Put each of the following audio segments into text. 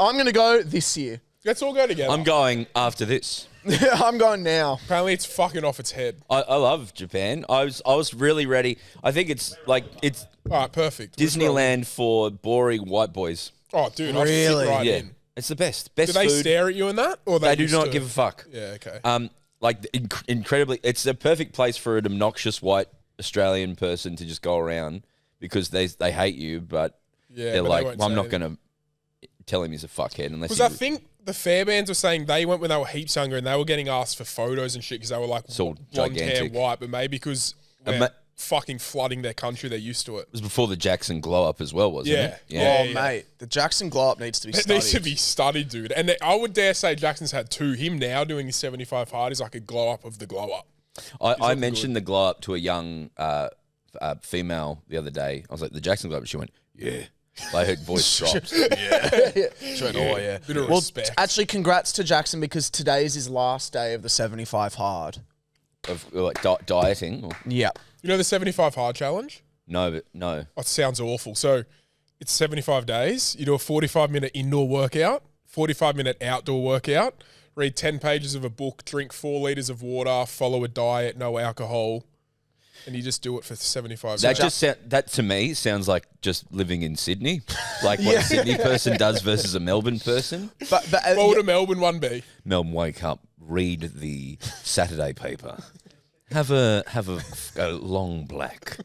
I'm going to go this year. Let's all go together. I'm going after this. I'm going now. Apparently, it's fucking off its head. I love Japan. I was really ready. I think it's like it's All right, perfect. Disneyland for boring white boys. Oh, dude, Really? I fit right Yeah, in. it's the best. Do Best they food. stare at you in that? Or They do used not to- give a fuck. Yeah, okay. Like incredibly, it's a perfect place for an obnoxious white Australian person to just go around because they hate you, but Yeah, they're but like, won't well, I'm say not anything. going to tell him he's a fuckhead unless Because he I think the Fairbairns were saying they went when they were heaps younger and they were getting asked for photos and shit because they were like all blonde hair, gigantic. white, but maybe because they're fucking flooding their country, they're used to it. it was before the Jackson glow up as well, wasn't Yeah. it? Yeah. Oh, mate. The Jackson glow up needs to be It studied. needs to be studied, dude. And I would dare say Jackson's had two. Him now doing his 75 hard is like a glow up of the glow up. I mentioned the glow up to a young female the other day. I was like, the Jackson glow up. She went, yeah. Like her voice dropped. She went, oh, yeah. Bit of Well, respect. actually, congrats to Jackson because today is his last day of the 75 hard. Of like dieting. Or, Yeah. You know the 75 hard challenge? no. Oh, it sounds awful. So it's 75 days. You do a 45-minute indoor workout, 45-minute outdoor workout, read 10 pages of a book, drink 4 litres of water, follow a diet, no alcohol, and you just do it for 75 That days. that to me sounds like just living in Sydney, like what a Sydney person does versus a Melbourne person. But What would a Melbourne one be? Melbourne, wake up, read the Saturday paper, have a long black,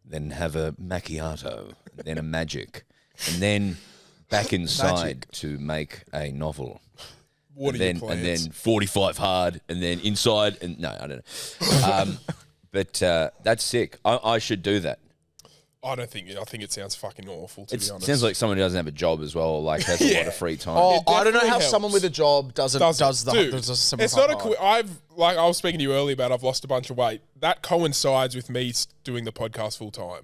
then have a macchiato, then a magic, and then back inside to make a novel. What are your plans? And then 45 hard, and then inside, and no, I don't know. But that's sick. I should do that. I think it sounds fucking awful, to It be honest. sounds like someone who doesn't have a job as well, or like has a lot of free time. Oh, It I don't know how definitely someone helps. with a job does the Dude, does the 75 it's not a hard. I was speaking to you earlier about I've lost a bunch of weight. That coincides with me doing the podcast full time.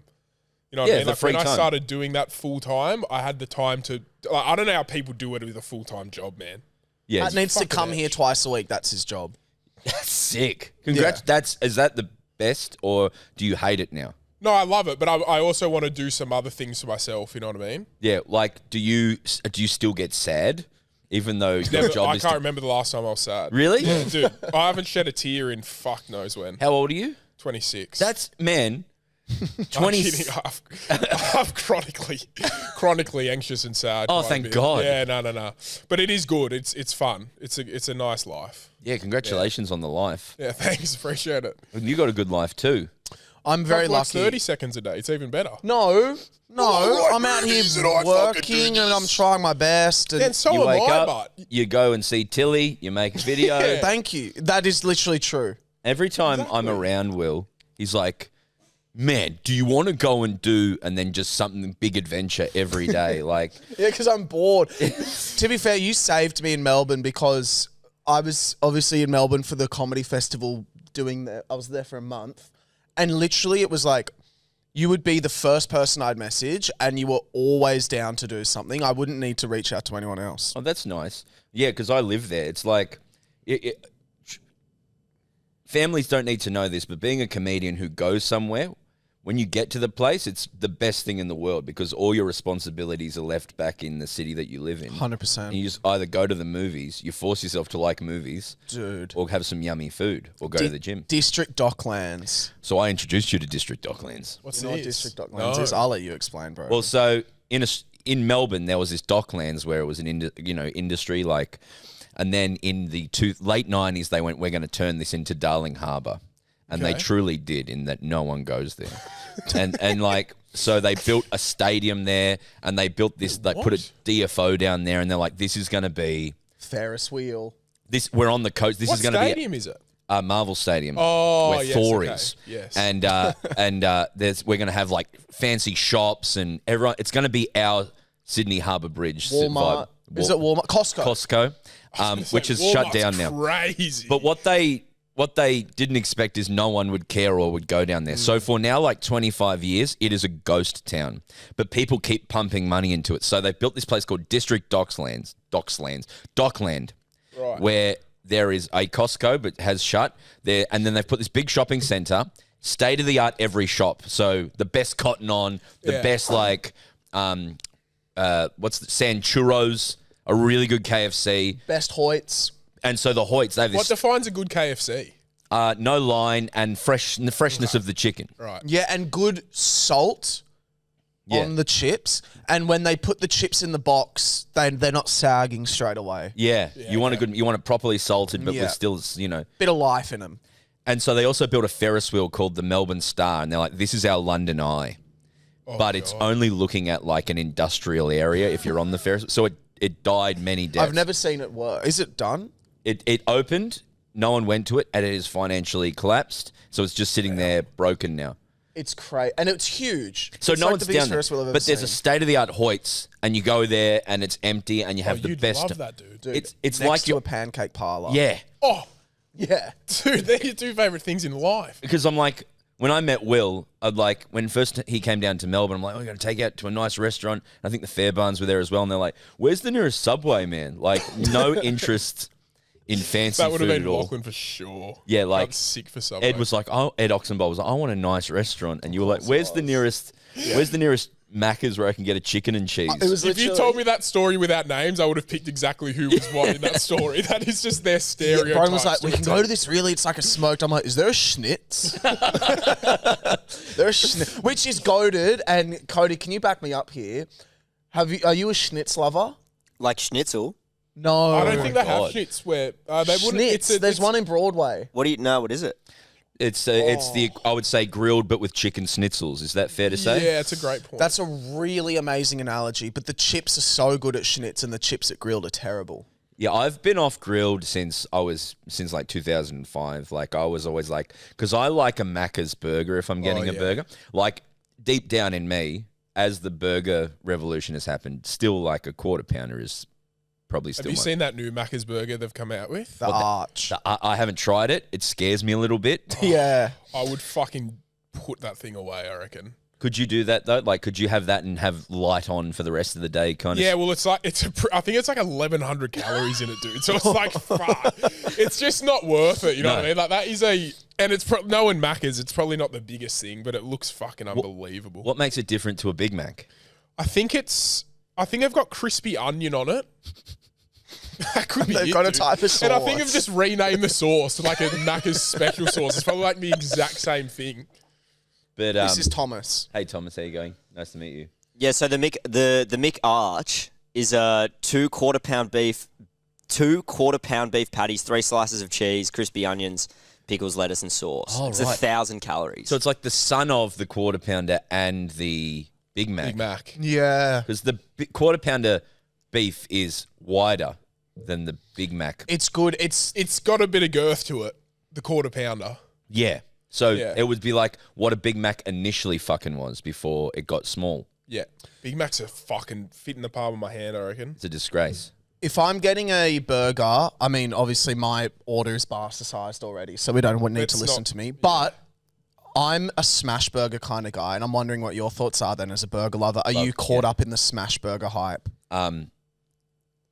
You know what Yeah, I mean? the Like free when I time. started doing that full time, I had the time to. Like, I don't know how people do it with a full time job, man. Yeah, Matt needs to fucking come edge. here twice a week. That's his job. that's sick. Congrats. Is that the best, or do you hate it now? No, I love it, but I also want to do some other things for myself. You know what I mean? Yeah, like do you still get sad, even though your Never, job I is can't remember the last time I was sad. Really? Yeah, dude, I haven't shed a tear in fuck knows when. How old are you? 26. That's man. I'm 20. kidding. I'm chronically anxious and sad. Oh, quite a thank bit. God. Yeah, no. But it is good. It's fun. It's a nice life. Yeah, congratulations on the life. Yeah, thanks. Appreciate it. And you got a good life too. I'm very Like lucky. 30 seconds a day. It's even better. No, right, I'm out here movies and I fucking do working and I'm this. trying my best. And And so You am wake I, up, but you go and see Tilly, you make a video. thank you. That is literally true. Every time I'm around Will, he's like, man, do you want to go and do, and then just something big adventure every day? Like, Yeah, because I'm bored. To be fair, you saved me in Melbourne because I was obviously in Melbourne for the comedy festival I was there for a month. And literally it was like, you would be the first person I'd message and you were always down to do something. I wouldn't need to reach out to anyone else. oh, that's nice. Yeah, because I live there. It's like, families don't need to know this, but being a comedian who goes somewhere, when you get to the place, it's the best thing in the world because all your responsibilities are left back in the city that you live in. 100%. And you just either go to the movies, you force yourself to like movies, Dude. or have some yummy food, or go to the gym. District Docklands. So I introduced you to District Docklands. what's You know what this? District Docklands is? I'll let you explain, bro. Well, so in Melbourne, there was this Docklands where it was an industry like, and then in the late 90s, they went, we're going to turn this into Darling Harbour. And they truly did, in that no one goes there. and like, so they built a stadium there, and they built this, they put a DFO down there, and they're like, this is going to be, Ferris wheel. we're on the coast, this What is going to be stadium is it? Marvel Stadium. Oh, where yes, Thor okay. is. Yes. And we're going to have like fancy shops, and everyone, it's going to be our Sydney Harbour Bridge Walmart. vibe. Is it Walmart? Costco. Costco, which is shut down now. Crazy. But what they didn't expect is no one would care or would go down there. So for now, like 25 years, it is a ghost town. But people keep pumping money into it. So they built this place called District Dockland, Right. where there is a Costco, but has shut there. And then they've put this big shopping center, state of the art every shop. So the best cotton on, the Yeah. best like, San churros a really good KFC. Best Hoyts. And so the Hoyts, they have What this defines a good KFC? no line and the freshness of the chicken. Right. Yeah, and good salt on the chips. And when they put the chips in the box, they're not sagging straight away. Yeah, you want it properly salted, but with still, Bit of life in them. And so they also built a Ferris wheel called the Melbourne Star, and they're like, this is our London Eye. But it's only looking at like an industrial area if you're on the Ferris. So it died many deaths. I've never seen it work. Is it done? It opened, no one went to it, and it is financially collapsed. So it's just sitting there broken now. It's crazy. And it's huge. So it's no like one's the biggest down there. Ferris wheel I've ever But there's a seen. state-of-the-art Hoyts, and you go there, and it's empty, and you have the You'd best. love that, dude. Dude, It's next like to a pancake parlor. Yeah. Oh, Yeah. dude, they're your two favorite things in life. Because I'm like, when I met Will, when first he came down to Melbourne, I'm like, we're going to take you out to a nice restaurant. I think the Fairbairns were there as well. And they're like, where's the nearest Subway, man? Like, no interest in fancy That would have food been at all. Lachlan for sure. Yeah, like, I'm sick for Subway. Ed Oxenbowl was like, I want a nice restaurant. And you were like, where's the nearest Macca's where I can get a chicken and cheese? It was If you literally- told me that story without names, I would have picked exactly who was what in that story. That is just their stereotype. Brian was like, we can go to this it's like a smoked. I'm like, is there a schnitz? Which is goated. And Cody, can you back me up here? Are you a schnitz lover? Like schnitzel. No. I don't think they have God. schnitz where they wouldn't. Schnitz. There's one in Broadway. What do you know? What is it? It's the, I would say, grilled but with chicken schnitzels. Is that fair to say? Yeah, it's a great point. That's a really amazing analogy. But the chips are so good at schnitz, and the chips at grilled are terrible. Yeah, I've been off grilled since like 2005. Like I was always like, because I like a Macca's burger if I'm getting a burger. Like deep down in me, as the burger revolution has happened, still like a quarter pounder is probably still. Have you seen that new Macca's burger they've come out with? The arch. I haven't tried it. It scares me a little bit. Yeah. I would fucking put that thing away, I reckon. Could you do that though? Like, could you have that and have light on for the rest of the day? Kind of. Yeah, well, I think it's like 1,100 calories in it, dude. So it's like, fuck. It's just not worth it. You know what I mean? Like that is and it's knowing Macca's, it's probably not the biggest thing, but it looks fucking unbelievable. What makes it different to a Big Mac? I think they've got crispy onion on it. That could be They've got a dude. type of And I think sauce. I've just renamed the sauce to like a Macca's special sauce. It's probably like the exact same thing. But This is Thomas. hey Thomas, how you going? Nice to meet you. Yeah. So the Mick Arch is a 2 quarter pound beef patties, 3 slices of cheese, crispy onions, pickles, lettuce, and sauce. Oh, it's right. 1,000 calories. So it's like the son of the quarter pounder and the Big Mac. Big Mac. Yeah. Because the quarter pounder beef is wider than the Big Mac. It's good. It's got a bit of girth to it, the quarter pounder. Yeah. So Yeah. it would be like what a Big Mac initially fucking was before it got small. Yeah. Big Macs are fucking fit in the palm of my hand, I reckon. It's a disgrace. If I'm getting a burger, I mean, obviously my order is bastardized already, so we don't need to It's listen not- to me. But I'm a smash burger kind of guy, and I'm wondering what your thoughts are then as a burger lover. Are you caught up in the smash burger hype?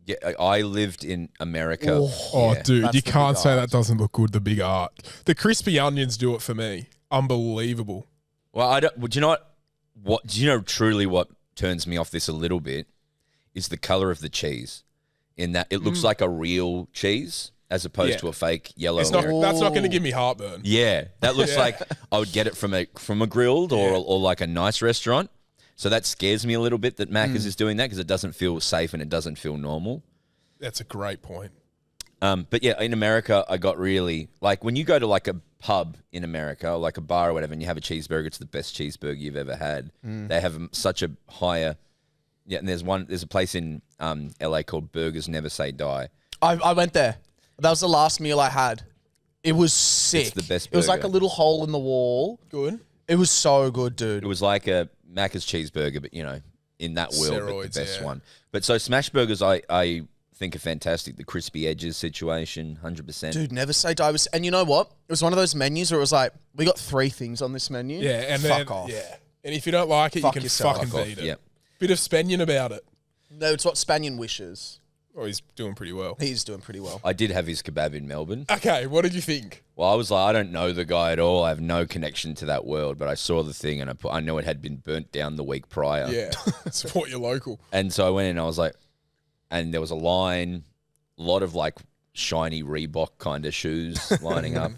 Yeah, I lived in America. Oh, Yeah. dude, That's you the can't big say art. that doesn't look good, the big art. The crispy onions do it for me. Unbelievable. Well, I don't. Well, do you know what? Do you know truly what turns me off this a little bit is the color of the cheese. In that it looks like a real cheese as opposed Yeah. to a fake yellow. It's not, American. that's not going to give me heartburn. Yeah, that looks like I would get it from a grilled or like a nice restaurant. So that scares me a little bit that Macca's is doing that because it doesn't feel safe and it doesn't feel normal. That's a great point. But yeah, in America, I got really like when you go to like a pub in America, or like a bar or whatever, and you have a cheeseburger, it's the best cheeseburger you've ever had. They have such a higher. Yeah, and there's a place in LA called Burgers Never Say Die. I went there. That was the last meal I had. It was sick. It's the best It was like a burger. little hole in the wall. Good. It was so good, dude. It was like a Macca's cheeseburger, but in that world, but Steroids, the best yeah. one. But so smash burgers, I think are fantastic. The crispy edges situation, 100%. Dude, never say die. And you know what? It was one of those menus where it was like, we got 3 things on this menu. Yeah, and fuck then, off. yeah. And if you don't like it, Fuck you can yourself. fucking Fuck off, beat it. yeah. Bit of Spanion about it. No, it's what Spanion wishes. Oh, he's doing pretty well. He's doing pretty well. I did have his kebab in Melbourne. Okay, what did you think? Well, I was like, I don't know the guy at all. I have no connection to that world, but I saw the thing and I know it had been burnt down the week prior. Yeah, support your local. And so I went in and I was like, and there was a line, a lot of like shiny Reebok kind of shoes lining up.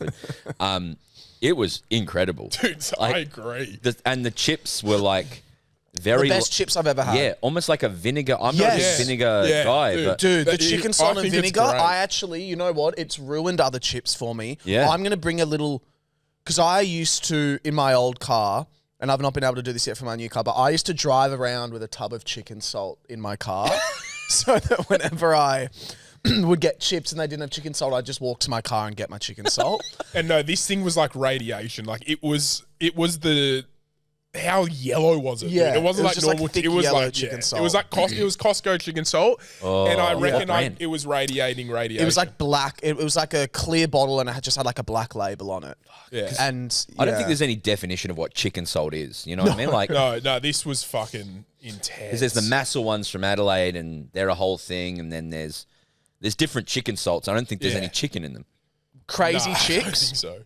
It was incredible. Dude, I agree. And the chips were like very... The best chips I've ever had. Yeah, almost like a vinegar. I'm not Yes. a vinegar guy, dude. but... Dude, the But chicken I salt and think it's vinegar, great. I actually, you know what? It's ruined other chips for me. Yeah. I'm going to bring a little... Because I used to, in my old car, and I've not been able to do this yet for my new car, but I used to drive around with a tub of chicken salt in my car so that whenever I would get chips and they didn't have chicken salt, I'd just walk to my car and get my chicken salt. And no, this thing was like radiation. Like it was the how yellow was it? Yeah, dude? It wasn't it was like just like normal. thick it was yellow like chicken It salt. was like it was Costco chicken salt, and I reckon brand? it was radiating. It was like black. It was like a clear bottle and it just had like a black label on it. Yeah. And I don't yeah. think there's any definition of what chicken salt is. You know what I mean? Like, No, this was fucking intense. 'cause there's the Massel ones from Adelaide, and they're a whole thing, and then there's different chicken salts. I don't think there's Yeah. any chicken in them. Crazy Nah, I don't Chicks. think so.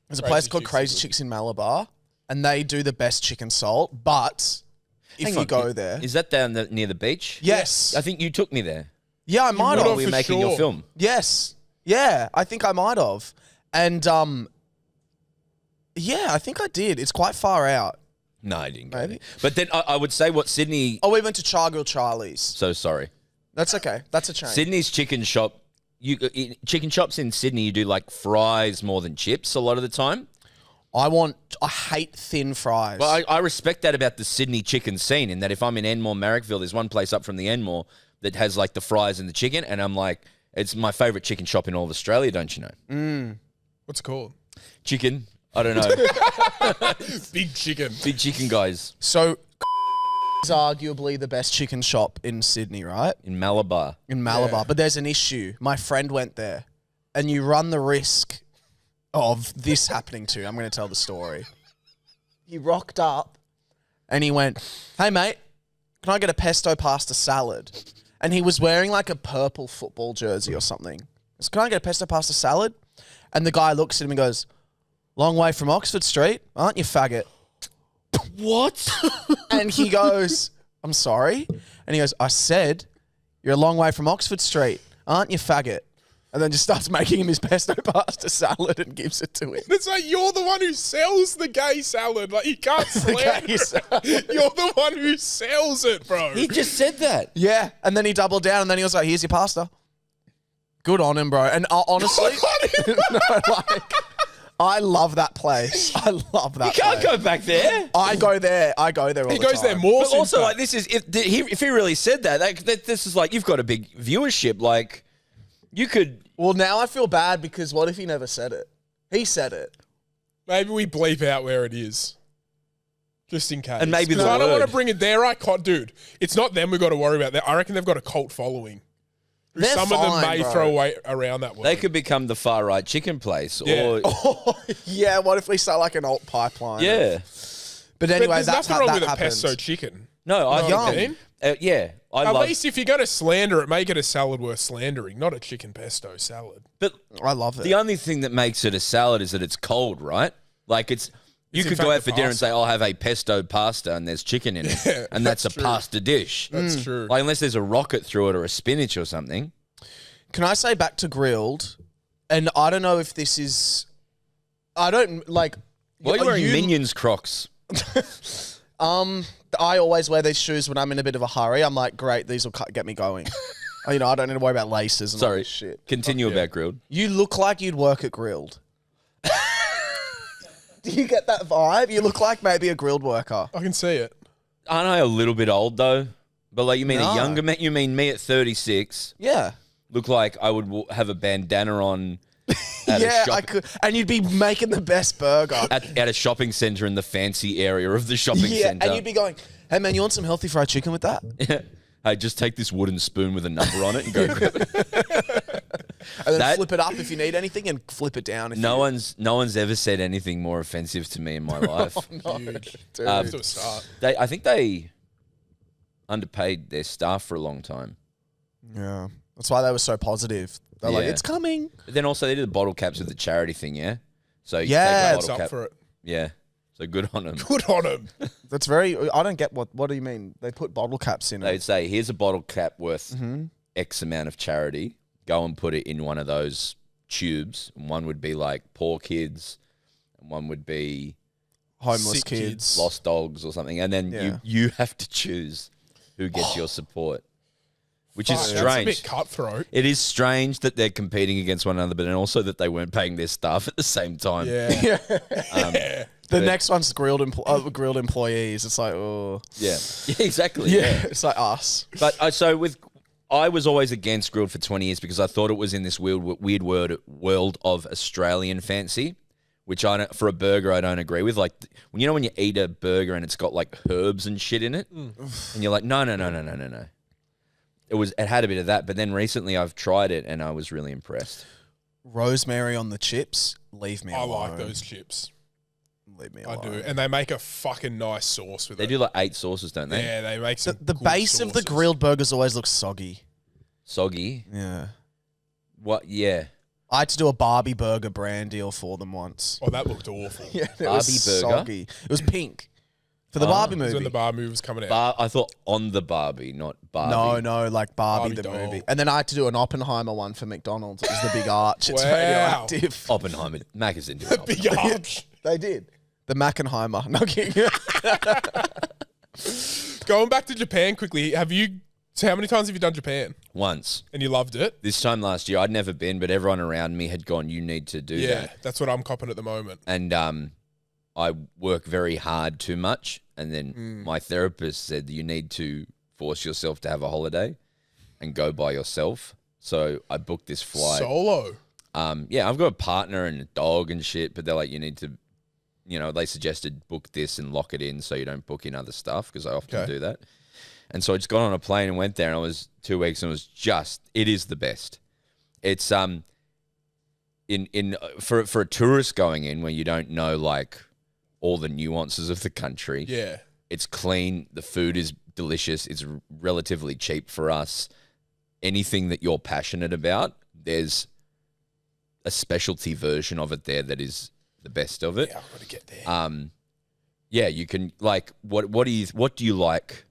There's a Crazy place called Chicks Crazy is Chicks in Malabar, and they do the best chicken salt. But if Hang you on, go there, Is that down near the beach? yes, I think you took me there. yeah, I might would have. have. We were for making your sure. film. Yes, yeah, I think I might have, and yeah, I think I did. It's quite far out. No, I didn't go Maybe. there. But then I would say what Sydney... Oh, we went to Chargill Charlie's. So sorry. That's okay. That's a change. Sydney's chicken shop... chicken shops in Sydney, you do like fries more than chips a lot of the time. I hate thin fries. Well, I respect that about the Sydney chicken scene, in that if I'm in Enmore, Marrickville, there's one place up from the Enmore that has like the fries and the chicken, and I'm like, it's my favourite chicken shop in all of Australia, don't you know? What's it called? Chicken? I don't know. Big chicken. Big chicken guys So, is arguably the best chicken shop in Sydney, right? in Malabar. In Malabar. Yeah. But there's an issue. My friend went there, and you run the risk of this happening to you. I'm going to tell the story. He rocked up, and he went, "Hey, mate, can I get a pesto pasta salad?" And he was wearing like a purple football jersey or something. He goes, "Can I get a pesto pasta salad?" And the guy looks at him and goes, "Long way from Oxford Street, aren't you, faggot?" What? And he goes, "I'm sorry." And he goes, "I said, you're a long way from Oxford Street, aren't you, faggot?" And then just starts making him his pesto pasta salad and gives it to him. It's like you're the one who sells the gay salad. Like you can't slander. gay salad. You're the one who sells it, bro. He just said that. Yeah. And then he doubled down and then he was like, "Here's your pasta." Good on him, bro. And honestly, no, like, I love that place. I love that You can't place. go back there. I go there all He the goes time. there more. But since also, that. like, this is if he really said that, this is like you've got a big viewership. Like, you could. Well, now I feel bad because what if he never said it? He said it. Maybe we bleep out where it is. Just in case. And maybe 'Cause the I don't want word. to bring it there. I can't, dude. It's not them we've got to worry about. I reckon they've got a cult following. They're Some of them fine, may bro. throw away around that word. They could become the far right chicken place, Yeah. or Oh, yeah. What if we start like an alt pipeline? yeah. But But anyway, there's that's nothing how wrong that with a happens. pesto chicken. No, I You know what I think mean? yeah, I At love. least if you're going to slander it, make it a salad worth slandering, not a chicken pesto salad. But I love it. the only thing that makes it a salad is that it's cold, right? Like you It's could in go fact out a for dinner and pasta. say, "I'll have a pesto pasta," and there's chicken in it, Yeah, and that's a true. pasta dish. That's true. Like unless there's a rocket through it or a spinach or something. Can I say back to grilled? And I don't know if this is. I don't like. Why are you wearing Minions Crocs? I always wear these shoes when I'm in a bit of a hurry. I'm like, great, these will get me going. You know, I don't need to worry about laces and all Sorry, this shit. continue about grilled. You look like you'd work at Grilled. Do you get that vibe? You look like maybe a grilled worker. I can see it. Aren't I a little bit old though? But like, you mean No. a younger man? You mean me at 36? Yeah. Look like I would have a bandana on at Yeah, a shop, I could. And you'd be making the best burger. at a shopping centre in the fancy area of the shopping Yeah, centre. and you'd be going, "Hey man, you want some healthy fried chicken with that?" Hey, just take this wooden spoon with a number on it and go grab it. And then That- flip it up if you need anything, and flip it down. If No you... one's ever said anything more offensive to me in my life. Huge. Dude. Um, To a start. I think they underpaid their staff for a long time. Yeah, that's why they were so positive. They're like, Yeah. "It's coming." But then also they did the bottle caps with the charity thing, yeah? So you Yeah. take It's a up bottle cap. for it. Yeah. So good on them. Good on him. That's very. I don't get what. What do you mean? They put bottle caps in They'd it. say, here's a bottle cap worth X amount of charity, go and put it in one of those tubes. And one would be like poor kids, and one would be Homeless Sick kids. lost dogs or something. And then you have to choose who gets your support, which is Fuck, strange. That's a bit cutthroat. It is strange that they're competing against one another, but then also that they weren't paying their staff at the same time. Yeah. The next one's grilled employees. It's like, oh. Yeah, exactly. Yeah. It's like us. But I was always against grilled for 20 years because I thought it was in this weird world of Australian fancy, which for a burger I don't agree with. Like when you eat a burger and it's got like herbs and shit in it, and you're like, no. It had a bit of that, but then recently I've tried it and I was really impressed. Rosemary on the chips. Leave me I alone. like those chips. Leave me I alone. do. And they make a fucking nice sauce with They it. do like 8 sauces, don't they? Yeah, they make some The good base of the sauces. grilled burgers always looks soggy. Soggy. Yeah. What? Yeah. I had to do a Barbie burger brand deal for them once. Oh, that looked awful. Yeah, it Barbie was burger? soggy. It was pink for the Barbie It was movie. when the bar movie was coming out. I thought on the Barbie, not Barbie. No, like Barbie, Barbie the doll. movie. And then I had to do an Oppenheimer one for McDonald's. It was the big arch. It's Wow. radioactive. Oppenheimer. Mac is into it. Big arch. They did. The Mackenheimer. No kidding. Going back to Japan quickly, so how many times have you done Japan? Once. And you loved it? This time last year, I'd never been, but everyone around me had gone, you need to do Yeah, that. that's what I'm copping at the moment. And I work very hard too much. And then my therapist said, you need to force yourself to have a holiday and go by yourself. So I booked this flight. Solo. Yeah, I've got a partner and a dog and shit, but they're like, you need to, they suggested book this and lock it in so you don't book in other stuff because I often do that. And so I just got on a plane and went there, and I was 2 weeks, and it is the best. It's for a tourist going in where you don't know like all the nuances of the country. Yeah. It's clean, the food is delicious, it's relatively cheap for us. Anything that you're passionate about, there's a specialty version of it there that is the best of it. Yeah, I've got to get there. Yeah, you can like what do you like?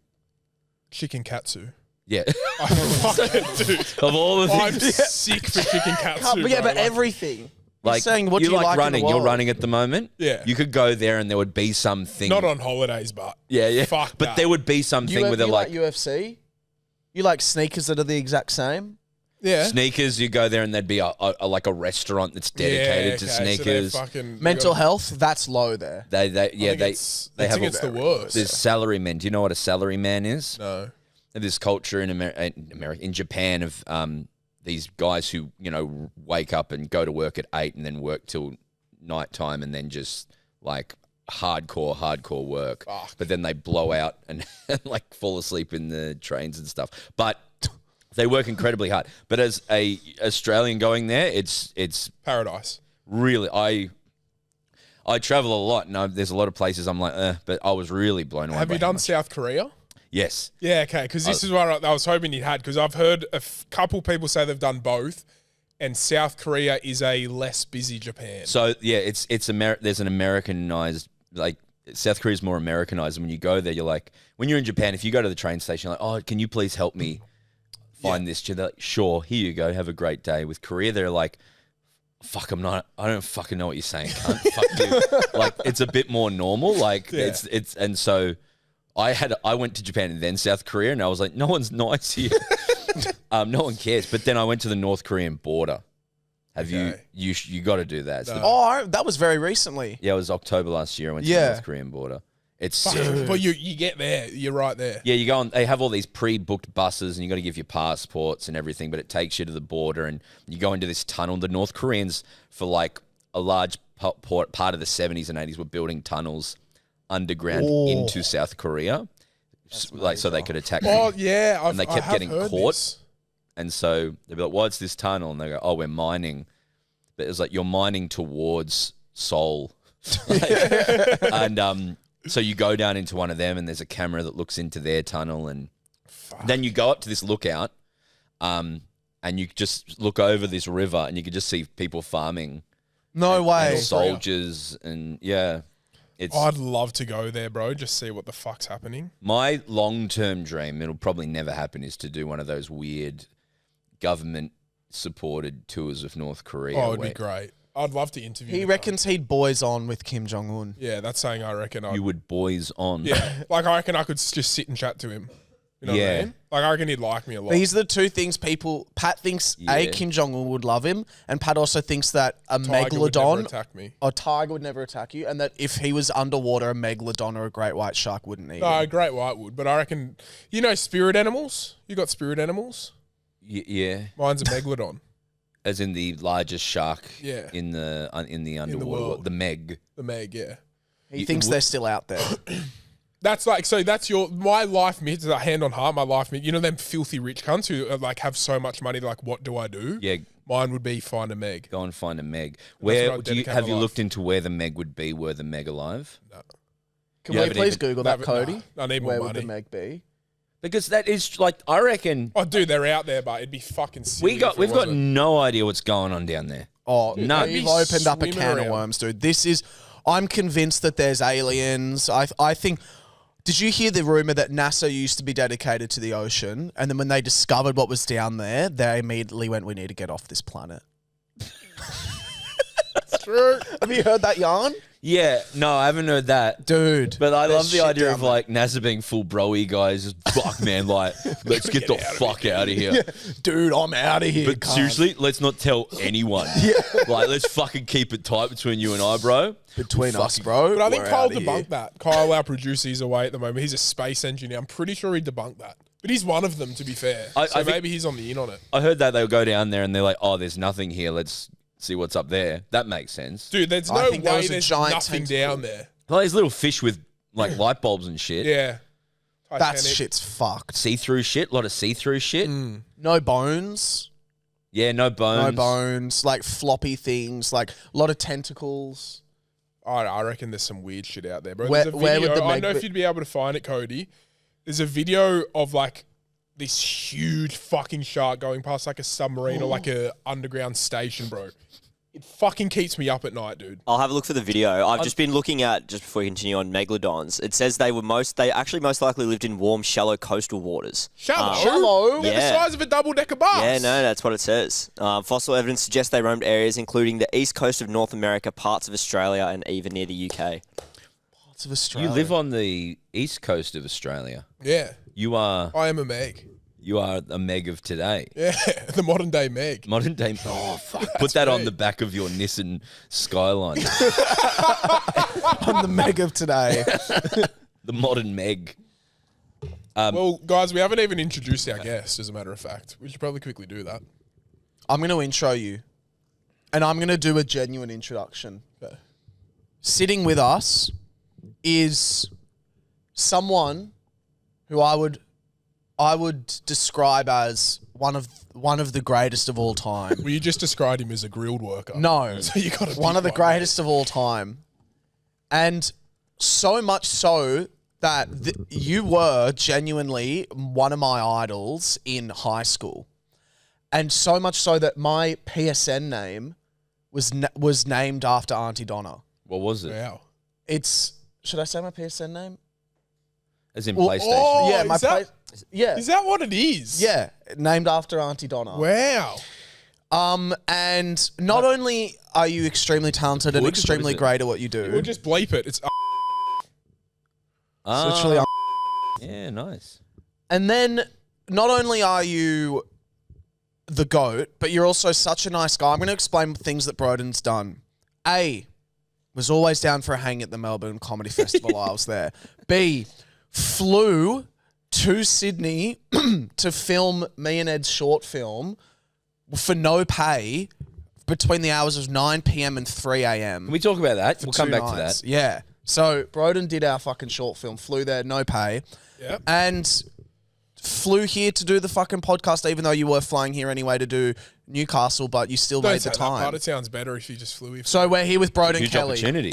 Chicken katsu. Yeah. I fucking, dude. Of all the I'm things. sick for chicken katsu. But yeah, bro. but everything. Like, You're saying, what do you like running? in the You're world? running at the moment. Yeah. You could go there and there would be something. Not on holidays, but Yeah. fuck But that. there would be something where they're like UFC? You like sneakers that are the exact same? yeah. sneakers. You go there and there'd be like a restaurant that's dedicated to So they're sneakers. fucking, Mental health, that's low there. They I think have it's the worst. There's salarymen. Do you know what a salaryman is? No. This culture in in Japan of these guys who wake up and go to work at 8 and then work till nighttime and then just like hardcore work. Fuck. But then they blow out and like fall asleep in the trains and stuff. But they work incredibly hard. But as a Australian going there, it's Paradise. really I travel a lot and there's a lot of places I'm like, but I was really blown away. Have by you how done much- South Korea? Yes. Yeah, okay, because this is what I was hoping you'd had, because I've heard a couple people say they've done both, and South Korea is a less busy Japan. So yeah, there's an Americanized, like South Korea is more Americanized. And when you go there, you're like, when you're in Japan, if you go to the train station, you're like, oh, can you please help me find this? They're like, sure, here you go, have a great day. With Korea, they're like, fuck, I don't fucking know what you're saying, cunt. Fuck you. Like it's a bit more normal. Like it's and so I went to Japan and then South Korea, and I was like, no one's nice here. No one cares. But then I went to the North Korean border. Have you got to do that? It's the- That was very recently. yeah, it was October last year. I went to the North Korean border. It's sick. But you get there, you're right there. Yeah, you go on. They have all these pre-booked buses, and you got to give your passports and everything. But it takes you to the border, and you go into this tunnel. The North Koreans, for like a large part of the 70s and 80s, were building tunnels underground into South Korea, like so they could attack. Oh them. yeah, And they kept getting caught. This. And so they'd be like, "What's this tunnel?" And they go, "Oh, we're mining." But it's like you're mining towards Seoul, and so you go down into one of them, and there's a camera that looks into their tunnel, and then you go up to this lookout, and you just look over this river, and you can just see people farming. No way. And soldiers, and yeah, it's I'd love to go there, bro. Just see what the fuck's happening. my long-term dream. It'll probably never happen. Is to do one of those weird government-supported tours of North Korea. Oh, it'd be where great. I'd love to interview. He the reckons he'd boys on with Kim Jong Un. Yeah, that's saying I reckon you would boys on. Yeah, like I reckon I could just sit and chat to him. You know what I mean? Like I reckon he'd like me a lot. These are the two things Pat thinks Yeah. Kim Jong Un would love him, and Pat also thinks that a Tiger would never megalodon attack me. or tiger would never attack you, and that if he was underwater, a megalodon or a great white shark wouldn't eat No, him. a great white would, but I reckon spirit animals. You got spirit animals. Yeah. Mine's a megalodon. As in the largest shark Yeah. in the underwater, world. the Meg. The Meg, yeah. He thinks they're still out there. That's like that's my life myth. Hand on heart, my life myth. You know them filthy rich cunts who like have so much money. Like, what do I do? Yeah, Mine would be find a Meg. go and find a Meg. what Where I'd do you dedicate have my you life. looked into where the Meg would be? Were the Meg alive? Can You we haven't please even- Google that, No, Cody? I need more Where would money. the Meg be? Because that is like I reckon Oh, dude, they're out there, but it'd be fucking silly. we've got if it wasn't. no idea what's going on down there. Oh, No. you've Be opened up a swimming can of around. worms, dude. I'm convinced that there's aliens. I think. Did you hear the rumor that NASA used to be dedicated to the ocean, and then when they discovered what was down there, they immediately went, "We need to get off this planet." It's true. Have you heard that yarn, Yeah, no, I haven't heard that. dude? But I there's love the shit idea down of there. like NASA being full broy guys. Just, fuck, man, like let's get the fuck out of here. Dude, I'm out of here. But cunt. seriously, let's not tell anyone. Like, let's fucking keep it tight between you and I, bro. between us, fucking- bro. But I think we're Kyle outta here. debunked that. Kyle, our producer, he's away at the moment. He's a space engineer. I'm pretty sure he debunked that. But he's one of them, to be fair. I So think- maybe he's on the in on it. I heard that they'll go down there and they're like, oh, there's nothing here. Let's see what's up there. That makes sense. Dude, there's I no think there way was a there's giant nothing tentacle. down there. Well, there's little fish with like light bulbs and shit. Yeah. That Titanic. shit's fucked. See-through shit. A lot of see-through shit. No bones. Yeah, no bones. No bones. Like floppy things. Like a lot of tentacles. I reckon there's some weird shit out there, bro. Where- There's a where would video. the I Meg know if be- you'd be able to find it, Cody. There's a video of like this huge fucking shark going past like a submarine or like a underground station, bro. It fucking keeps me up at night, dude. I'll have a look for the video. I've just been looking at, just before we continue on, megalodons. It says they actually most likely lived in warm, shallow coastal waters. Shallow. Shallow? They're Yeah. the size of a double-decker bus. Yeah, no, that's what it says. Fossil evidence suggests they roamed areas including the east coast of North America, parts of Australia, and even near the UK. Parts of Australia. You live on the east coast of Australia. Yeah. You are I am a Meg. a Meg of today. Yeah, the modern day Meg. Modern day. Oh, fuck. Put that on me. the back of your Nissan Skyline. I'm the Meg of today. The modern Meg. Well, guys, we haven't even introduced our guest, as a matter of fact. We should probably quickly do that. I'm going to intro you. And I'm going to do a genuine introduction. Okay. Sitting with us is someone who I would describe as one of the greatest of all time. Well, you just described him as a grilled worker. No. So you got One of the greatest of all time. And so much so that you were genuinely one of my idols in high school. And so much so that my PSN name was named after Aunty Donna. What was it? Wow. Should I say my PSN name? As in Well, PlayStation. oh, yeah, my is that- yeah. Is that what it is? Yeah, named after Aunty Donna. Wow. And not only are you extremely talented and What is extremely it? great at what you do, We'll just bleep it. It's Ah, it's literally. yeah, nice. And then not only are you the GOAT, but you're also such a nice guy. I'm going to explain things that Broden's done. A, was always down for a hang at the Melbourne Comedy Festival while I was there. B, flew to Sydney to film me and Ed's short film for no pay between the hours of 9 p.m. and 3 a.m. Can we talk about that? We'll come back to that. Yeah. So Broden did our fucking short film, flew there, no pay. Yep. And flew here to do the fucking podcast, even though you were flying here anyway to do Newcastle, but you still Don't made say the that part. time. It sounds better if you just flew here. So we're here with Broden Huge Kelly. opportunity.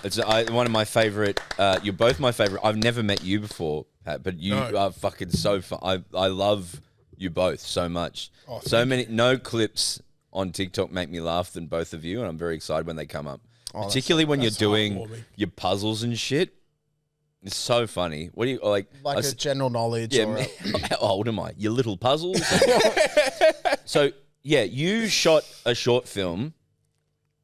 It's one of my favorite. You're both my favorite. I've never met you before, Pat, but you No. are fucking so fun. I love you both so much. Oh, So many no clips on TikTok make me laugh than both of you, and I'm very excited when they come up. Particularly when you're that's doing heartwarming. your puzzles and shit. It's so funny. What do you like? Like I a s- general knowledge. yeah, or how old am I? Your little puzzles. So, yeah, you shot a short film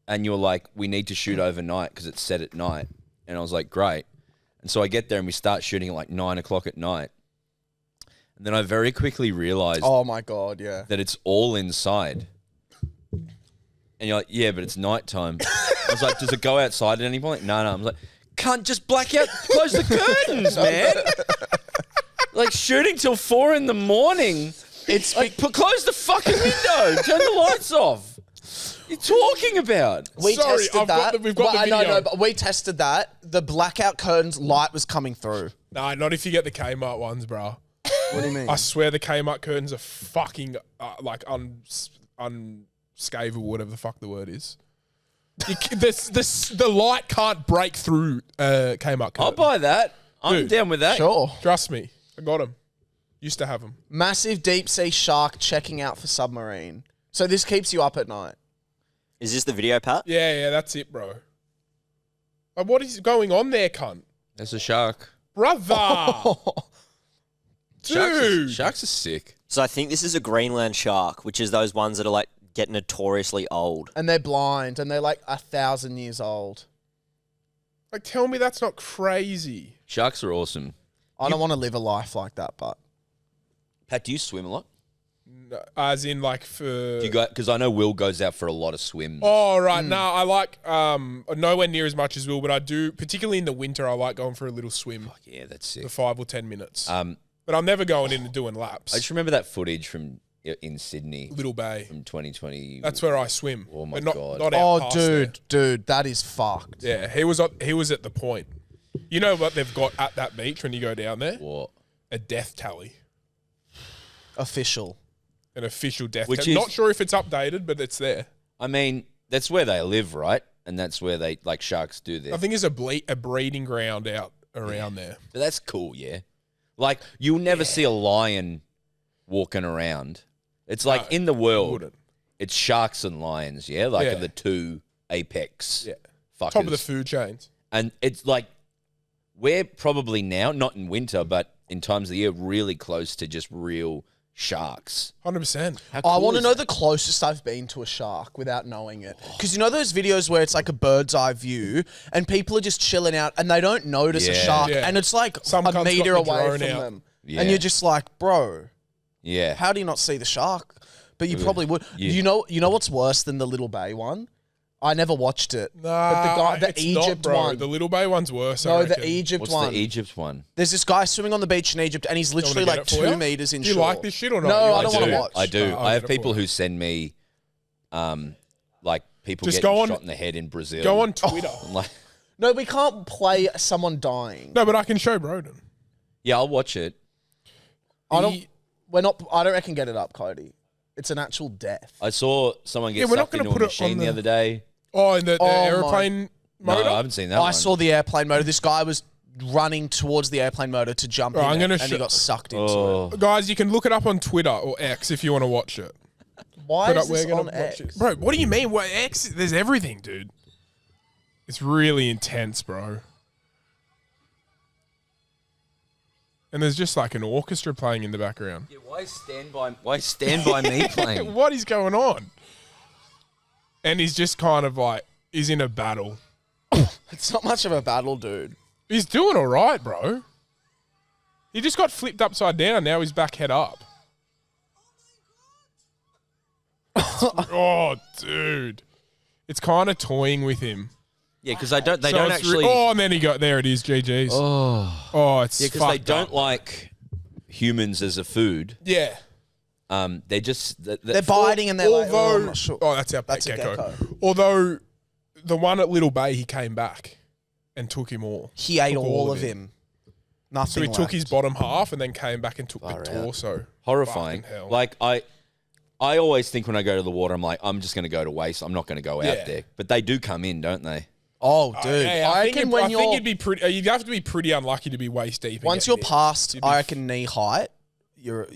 and you're like, we need to shoot overnight because it's set at night. And I was like, great. And so I get there and we start shooting at like 9 o'clock at night. And then I very quickly realized Oh my God, yeah. that it's all inside. And you're like, yeah, but it's nighttime. I was like, does it go outside at any point? No. I was like, can't just black out, close the curtains, man. Like shooting till 4 a.m. It's like, close the fucking window, turn the lights off. What are you talking about? We Sorry, tested that. we've got the video. No, but we tested that. The blackout curtains light was coming through. Nah, not if you get the Kmart ones, bro. What do you mean? I swear the Kmart curtains are fucking like unscatable, whatever the fuck the word is. The light can't break through Kmart curtain. I'll buy that. I'm Dude, down with that. Sure. Trust me, I got them. Used to have them. Massive deep sea shark checking out for submarine. So this keeps you up at night. Is this the video, Pat? Yeah, that's it, bro. Like, what is going on there, cunt? That's a shark. Brother! Dude! Sharks are sick. So I think this is a Greenland shark, which is those ones that are like get notoriously old. And they're blind and they're like 1,000 years old. Like, tell me that's not crazy. Sharks are awesome. I don't want to live a life like that, but Pat, do you swim a lot? No, as in, like, for... Do you go? Because I know Will goes out for a lot of swims. Oh, right. No, I like nowhere near as much as Will, but I do, particularly in the winter, I like going for a little swim Fuck yeah, that's sick. for 5 or 10 minutes. Um, But I'm never going in and doing laps. I just remember that footage from in Sydney Little Bay. from 2020. That's where I swim. Oh, my but not, God. Not out past there. dude, that is fucked. Yeah, he was at the point. You know what they've got at that beach when you go down there? What? A death tally. Official. An official death Which tally. is- Not sure if it's updated, but it's there. I mean, that's where they live, right? And that's where they, like, sharks do their... I think it's a breeding ground out around there. But that's cool, yeah. Like, you'll never see a lion walking around. It's like, No, in the world, wouldn't. it's sharks and lions, yeah? Like, Yeah. are the two apex Yeah. fuckers. Top of the food chains. And it's like, we're probably now, not in winter, but in times of the year, really close to just real sharks. 100%. How I cool want to is know that? the closest I've been to a shark without knowing it. Because you know those videos where it's like a bird's eye view and people are just chilling out and they don't notice a Yeah. shark Yeah. and it's like Some cunt's a got meter the away drone from out. them. Yeah. And you're just like, bro, Yeah. how do you not see the shark? But you probably would. Yeah. You know what's worse than the Little Bay one? I never watched it. Nah, but the guy, the it's Egypt not, bro. one. The Little Bay one's worse. I No, the reckon. Egypt What's one. the Egypt one? There's this guy swimming on the beach in Egypt and he's literally get like it for 2 you? meters Do you inshore. like this shit or not? No, You I like don't to want do to it? watch. I do. I'll I have get it for people you. who send me, like people Just getting go on- shot in the head in Brazil. Go on Twitter. I'm like, No, we can't play someone dying. No, but I can show Broden. yeah, I'll watch it. I don't reckon get it up, Cody. It's an actual death. I saw someone get Yeah, we're not sucked gonna into a put it machine on the the- other day. Oh, in the Oh, my- aeroplane No, motor? I haven't seen that I one. saw the airplane motor. This guy was running towards the airplane motor to jump Oh, in I'm it, gonna and he show- got sucked into it. Oh, Guys, you can look it up on Twitter or X if you want to watch it. Why But is this on watch X? it. Bro, what do you mean? What X? There's everything, dude. It's really intense, bro. And there's just like an orchestra playing in the background. yeah, why stand by me playing? What is going on? And he's just kind of like, he's in a battle. It's not much of a battle, dude. He's doing all right, bro. He just got flipped upside down. Now he's back head up. Oh, dude. It's kind of toying with him. Yeah, because they don't So it's actually. oh, and then he got, there it is, GG's. Oh, it's Yeah, because they fucked don't up. like humans as a food. Yeah. They're just They're biting and they're like, oh, Although, I'm not sure. oh, that's our pet That's a gecko. gecko. Although, the one at Little Bay, he came back and took him all. He ate Took all of him. Nothing So he took left. his bottom half and then came back and took Far the out. torso. horrifying. Fucking hell. Like I always think when I go to the water, I'm like, I'm just going to go to waste. I'm not going to go Yeah. out there. But they do come in, don't they? Oh, dude. Hey, I think reckon you'd- when I think you're you'd be pretty. You'd have to be pretty unlucky to be waist deep. and once get you're bit. past, You'd be I reckon knee height, you're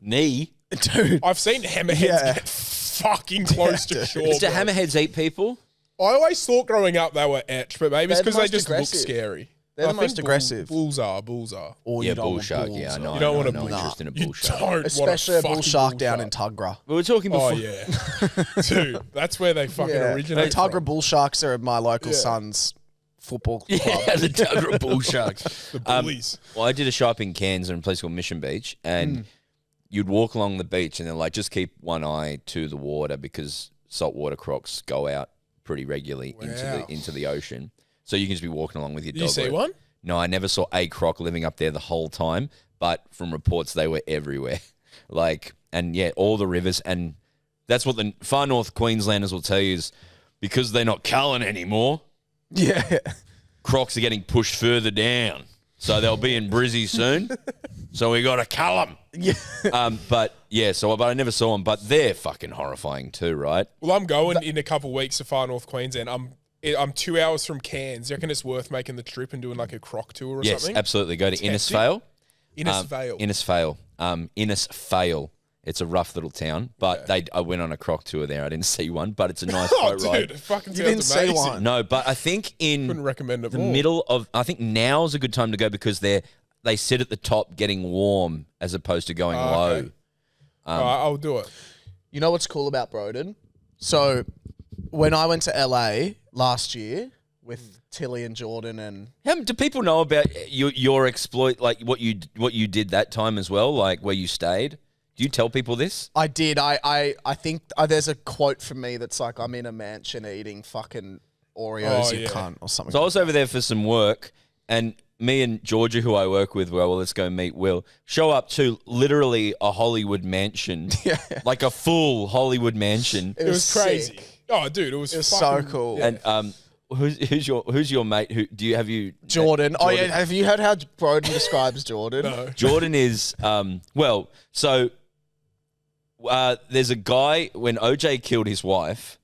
Knee. dude. I've seen hammerheads Yeah. get fucking close to shore. Do bro. hammerheads eat people? I always thought growing up they were etched, but maybe it's They're because they most just aggressive. look scary. They're the I most think aggressive. Bulls are. Or Yeah, you don't bull want shark. bulls, Yeah, I or- know. You don't I want a know, bull interest in a You bull shark. don't Especially want a bull fucking shark bull down shark. in Tugra. We were talking before. Oh yeah, dude, that's where they fucking Yeah. originate. Tugra from. bull sharks are my local Yeah. son's football club. Yeah, the Tugra bull sharks. The bullies. Well, I did a shop in Cairns in a place called Mission Beach, and you'd walk along the beach, and then like just keep one eye to the water because saltwater crocs go out pretty regularly Wow. into the ocean. So you can just be walking along with your Did dog. you see or- one? No, I never saw a croc living up there the whole time, but from reports they were everywhere. Like, and yeah, all the rivers, and that's what the far north Queenslanders will tell you is because they're not culling anymore. Yeah. Crocs are getting pushed further down, so they'll be in Brizzy soon. So we got to cull them. Yeah. But yeah, but I never saw them. But they're fucking horrifying too, right? Well, I'm going in a couple of weeks to far north Queensland. I'm 2 hours from Cairns. You reckon it's worth making the trip and doing like a croc tour or Yes, something? absolutely. Go to Tempting. Innisfail. Innisfail. Innisfail. It's a rough little town, but I went on a croc tour there. I didn't see one, but it's a nice Oh, boat ride. dude, it fucking You sounds didn't see amazing. one? No, but I think Couldn't in recommend it the more. middle of, I think now's a good time to go because they sit at the top getting warm as opposed to going low. Okay. All right, I'll do it. You know what's cool about Broden? So when I went to LA last year with Tilly and Jordan and Do people know about your exploit, like what you did that time as well, like where you stayed? Do you tell people this? I did. I think there's a quote from me that's like, I'm in a mansion eating fucking Oreos, Oh, you yeah. cunt, or something. So I was over there for some work, and me and Georgia, who I work with, well, let's go meet Will, show up to literally a Hollywood mansion, like a full Hollywood mansion. It was crazy. sick. Oh, dude, it was It was fucking, so cool. yeah. And who's your mate? Who do you have you? Jordan. Oh yeah, have you heard how Broden describes Jordan? No. Jordan is there's a guy when OJ killed his wife.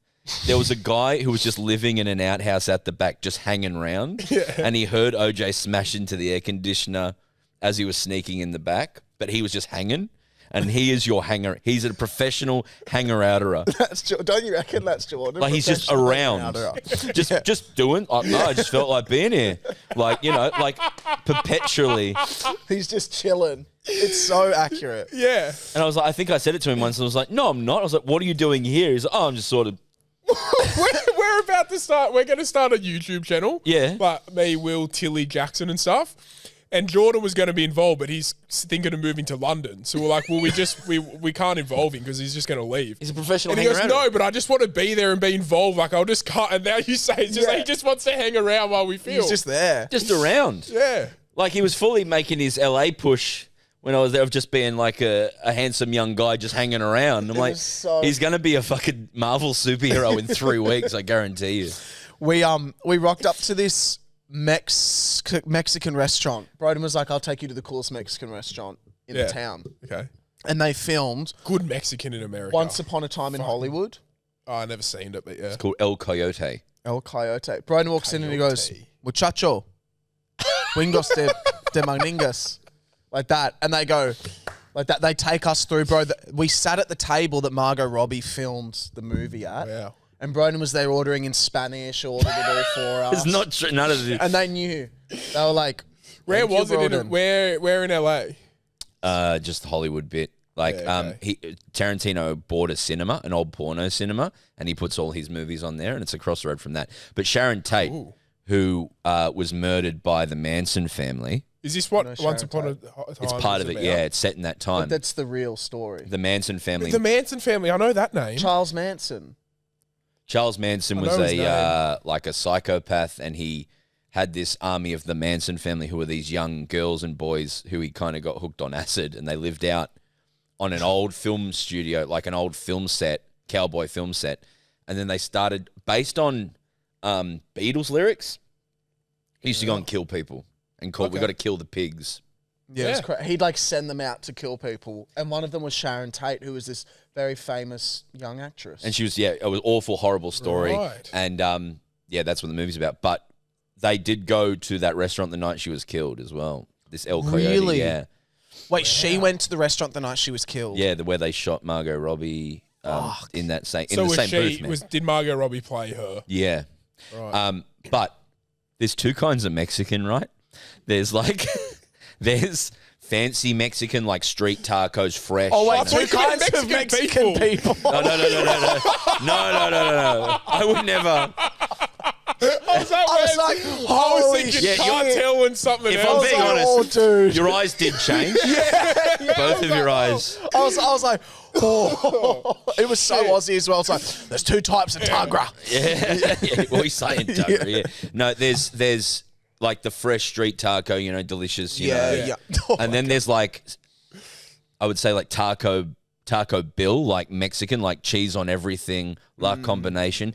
There was a guy who was just living in an outhouse at the back, just hanging around, and he heard OJ smash into the air conditioner as he was sneaking in the back, but he was just hanging. And he is your hanger. He's a professional hanger-outerer. Don't you reckon that's Jordan? Like he's just Professional around, hanger-outer. just doing. Like, no, I just felt like being here, like like perpetually. He's just chilling. It's so accurate. Yeah. And I was like, I think I said it to him once. And I was like, no, I'm not. I was like, what are you doing here? He's like, oh, I'm just sort of. we're about to start. We're going to start a YouTube channel. Yeah. Like me, Will, Tilly, Jackson, and stuff. And Jordan was going to be involved, but he's thinking of moving to London. So we're like, well, we can't involve him because he's just going to leave. He's a professional And he goes, hanger-outer. no, but I just want to be there and be involved. Like I'll just cut. And now you say it's just like he just wants to hang around while we film. He's just there. Just around. yeah. Like he was fully making his LA push when I was there of just being like a handsome young guy just hanging around. I'm like, was so- he's going to be a fucking Marvel superhero in 3 weeks, I guarantee you. We rocked up to this Mexican restaurant. Broden was like, I'll take you to the coolest Mexican restaurant in the town. Okay. And they filmed Good Mexican in America. Once Upon a Time in Hollywood. Oh, I never seen it, but yeah. It's called El Coyote. El Coyote. Broden walks in and he goes, Coyote. muchacho, wingos de mangingas. Like that. And they go, like that. They take us through, bro. We sat at the table that Margot Robbie filmed the movie at. Wow. And Broden was there ordering in Spanish, ordered it all for us. It's not true. None of the. And they knew. They were like, Where "Thank you, was it? Broden." Where in LA? Just the Hollywood bit. Like, Yeah, okay. Tarantino bought a cinema, an old porno cinema, and he puts all his movies on there, and it's across the road from that. But Sharon Tate, who was murdered by the Manson family, Is this what No, Once Sharon Upon a Tate. Time? it's part of is it. about? Yeah, it's set in that time. That's the real story. The Manson family. The Manson family. I know that name. Charles Manson. Charles Manson I was know his like a psychopath, and he had this army of the Manson family who were these young girls and boys who he kind of got hooked on acid, and they lived out on an old film studio, like an old film set, cowboy film set, and then they started based on Beatles lyrics. He used to go and kill people and call. We got to kill the pigs. Yeah, it was he'd like send them out to kill people, and one of them was Sharon Tate, who was this very famous young actress. And she was, it was awful, horrible story. Right. And that's what the movie's about. But they did go to that restaurant the night she was killed as well. This El Coyote, Really? yeah. Wait, she went to the restaurant the night she was killed. Yeah, where they shot Margot Robbie in that same So the was same she? booth, man. Did Margot Robbie play her? Yeah. Right. But there's two kinds of Mexican, right? There's like, there's fancy Mexican, like street tacos, fresh. Oh wait, you know. two kinds of Mexican people. No. I would never. I was like, I was holy thinking shit. cartel and something If else. I'm being honest, oh, dude. your eyes did change. Both of your eyes. I was like, oh. It was so Aussie as well. It's like, there's two types of Tagra. Yeah. What are you saying, Tucker? Yeah. No, there's like the fresh street taco, you know, delicious, you know. Yeah. Oh, And then there's like, I would say like Taco Bill, like Mexican, like cheese on everything, la combination.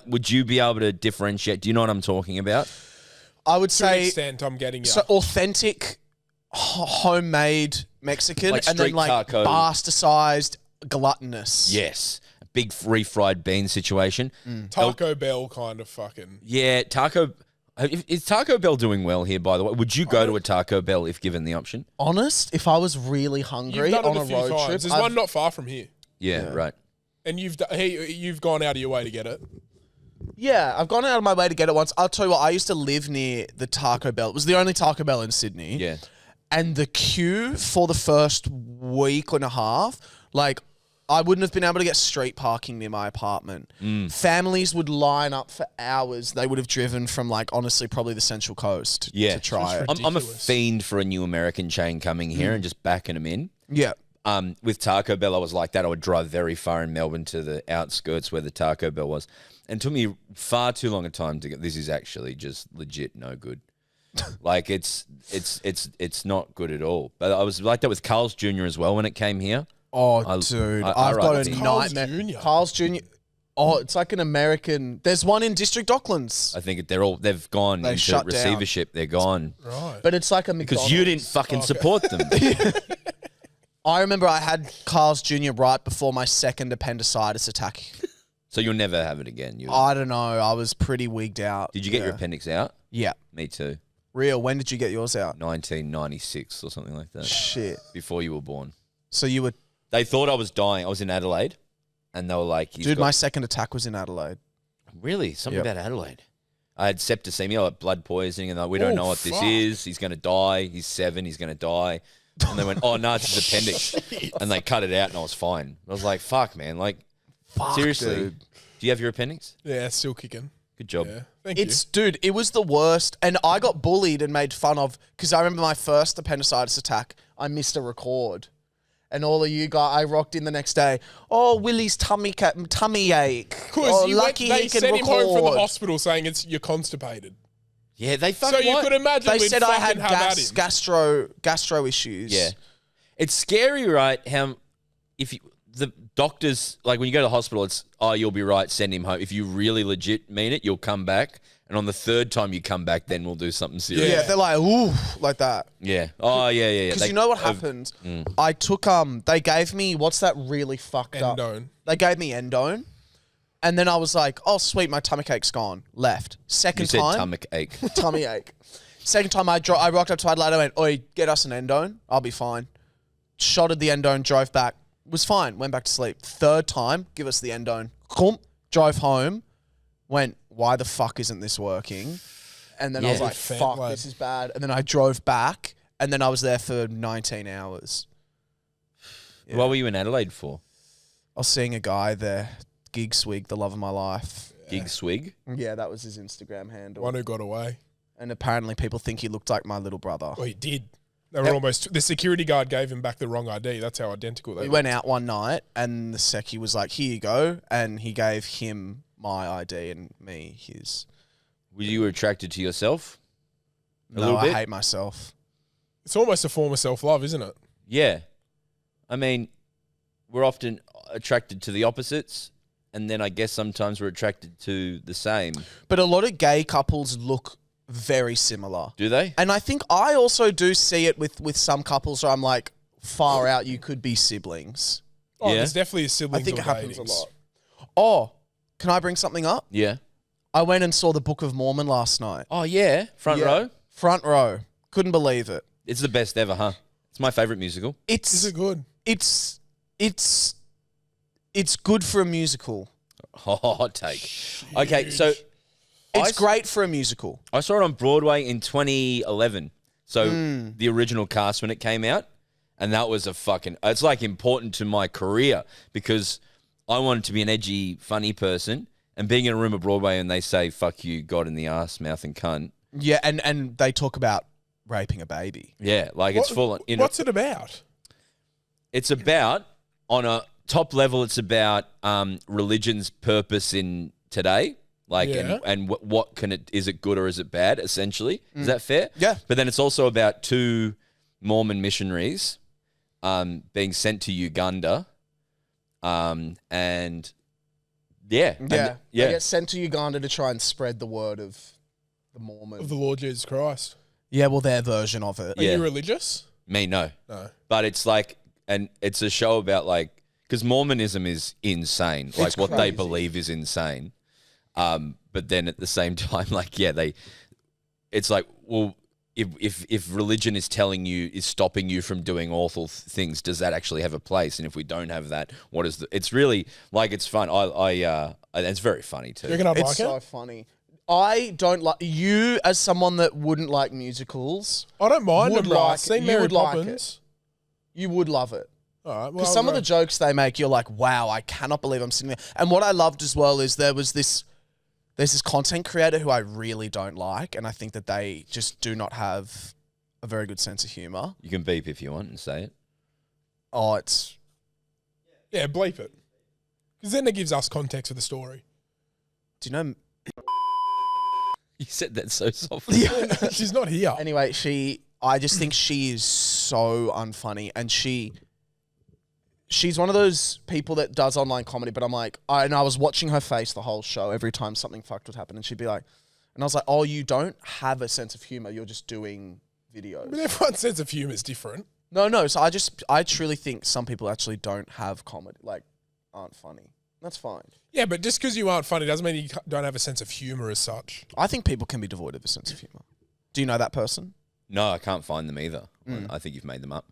Would you be able to differentiate? Do you know what I'm talking about? I would To an say extent, I'm getting you. so authentic, homemade Mexican, Like and then street like taco. bastardized, gluttonous. Yes. A big refried bean situation. Taco Bell kind of fucking. Yeah, is Taco Bell doing well here, by the way? Would you go to a Taco Bell if given the option? Honest, if I was really hungry You've done on it a a few road times. trip, There's one not far from here, Yeah, right. and you've gone out of your way to get it. yeah, I've gone out of my way to get it once. I'll tell you what, I used to live near the Taco Bell. It was the only Taco Bell in Sydney. Yeah. And the queue for the first week and a half, like, I wouldn't have been able to get street parking near my apartment. Families would line up for hours. They would have driven from, like, honestly, probably the Central Coast to try it. I'm a Ridiculous. fiend for a new American chain coming here and just backing them in. Yeah. With Taco Bell, I was like that. I would drive very far in Melbourne to the outskirts where the Taco Bell was. And it took me far too long a time to get, this is actually just legit no good. Like it's not good at all. But I was like that with Carl's Jr. as well when it came here. Oh, dude. I I've ride got it a in. Carl's nightmare. Jr.? Carl's Jr. Oh, it's like an American. There's one in District Docklands. I think they've gone into shut down. receivership. They're gone. Right. But it's like a Because McDonald's. you didn't fucking support them. I remember I had Carl's Jr. right before my second appendicitis attack. So you'll never have it again. I don't know. I was pretty wigged out. Did you get your appendix out? Yeah. Me too. Real. When did you get yours out? 1996 or something like that. Shit. Before you were born. So you were... They thought I was dying. I was in Adelaide. And they were like... Dude, my second attack was in Adelaide. Really? Something Yep. about Adelaide. I had septicemia, like blood poisoning, and we don't know what this fuck. is. He's going to die. He's 7. He's going to die. And they went, oh, no, it's his appendix. And they cut it out, and I was fine. I was like, fuck, man. Like, seriously. dude. Do you have your appendix? Yeah, it's still kicking. Good job. Yeah. Thank It's, dude, it was the worst. And I got bullied and made fun of because I remember my first appendicitis attack, I missed a record. And all of you guys, I rocked in the next day. Oh, Willie's tummy ache. Because Oh, they lucky he can sent him home from the record. hospital saying you're constipated. Yeah, they So fucking you could imagine They we'd said I had fucking have at him. gastro issues. Yeah. It's scary, right? How if the doctors, like when you go to the hospital, it's, oh, you'll be right, send him home. If you really legit mean it, you'll come back. And on the third time you come back, then we'll do something serious. Yeah, they're like, ooh, like that. Yeah. Oh, yeah. Because you know what happened? I took, they gave me, what's that really fucked up? Endone. They gave me endone. And then I was like, oh, sweet, my tummy ache's gone. Left. Second You said time. stomach ache. Tummy ache. Second time I rocked up to Adelaide, I went, oi, get us an endone. I'll be fine. Shotted the endone, drove back. Was fine. Went back to sleep. Third time, give us the endone. Drove home. Went, why the fuck isn't this working? And then I was Yeah. like, Fat fuck, lad. this is bad. And then I drove back, and then I was there for 19 hours. Yeah. What were you in Adelaide for? I was seeing a guy there, Gig Swig, the love of my life. Gig swig? Yeah, that was his Instagram handle. One who got away. And apparently people think he looked like my little brother. Oh, he did. They were almost... The security guard gave him back the wrong ID. That's how identical they We were. went out one night, and the secchi was like, here you go. And he gave him my ID and me his. Were you attracted to yourself? A No, little I bit? hate myself. It's almost a form of self-love, isn't it? Yeah. I mean, we're often attracted to the opposites, and then I guess sometimes we're attracted to the same. But a lot of gay couples look very similar. Do they? And I think I also do see it with some couples where I'm like, far out, you could be siblings. Oh, Yeah. there's definitely a I siblings think or it happens a datings. lot. Oh, can I bring something up? Yeah. I went and saw the Book of Mormon last night. Oh, yeah. Front Yeah. row? Front row. Couldn't believe it. It's the best ever, huh? It's my favourite musical. Is it good? It's good for a musical. Hot take. Okay, so It's great for a musical. I saw it on Broadway in 2011. So the original cast when it came out. And that was it's like important to my career because I wanted to be an edgy, funny person. And being in a room at Broadway and they say, fuck you, God in the ass, mouth and cunt. Yeah, and they talk about raping a baby. Yeah, like it's full on. What's it about? It's about, on a top level, it's about religion's purpose in today. Like, and what is it good or is it bad, essentially? Is that fair? Yeah. But then it's also about 2 Mormon missionaries being sent to Uganda. And yeah. They get sent to Uganda to try and spread the word of the Mormon. Of the Lord Jesus Christ. Yeah, well, their version of it. Are you religious? Me, no. No. But it's like, and it's a show about like, because Mormonism is insane. Like what they believe is insane. But then at the same time, like, it's like, well, if religion is stopping you from doing awful things, does that actually have a place? And if we don't have that, what is it's really like, it's fun. It's very funny too. You reckon I'd It's like so it? funny. I don't like you as someone that wouldn't like musicals. I don't mind them, bro. like I've seen it. Mary You would like Poppins. You would love it. All right. Well, Because some of the jokes they make, you're like, wow, I cannot believe I'm sitting there. And what I loved as well is there's this content creator who I really don't like, and I think that they just do not have a very good sense of humor. You can beep if you want and say it. Oh, it's... Yeah, bleep it. Because then it gives us context of the story. Do you know... You said that so softly. She's not here. Anyway, I just think she is so unfunny, and she's one of those people that does online comedy, but I'm like, I was watching her face the whole show every time something fucked would happen, and she'd be like, and I was like, oh, you don't have a sense of humor, you're just doing videos. But everyone's sense of humour is different. No, so I truly think some people actually don't have comedy, like, aren't funny. That's fine. Yeah, but just because you aren't funny doesn't mean you don't have a sense of humour as such. I think people can be devoid of a sense of humor. Do you know that person? No, I can't find them either. I think you've made them up.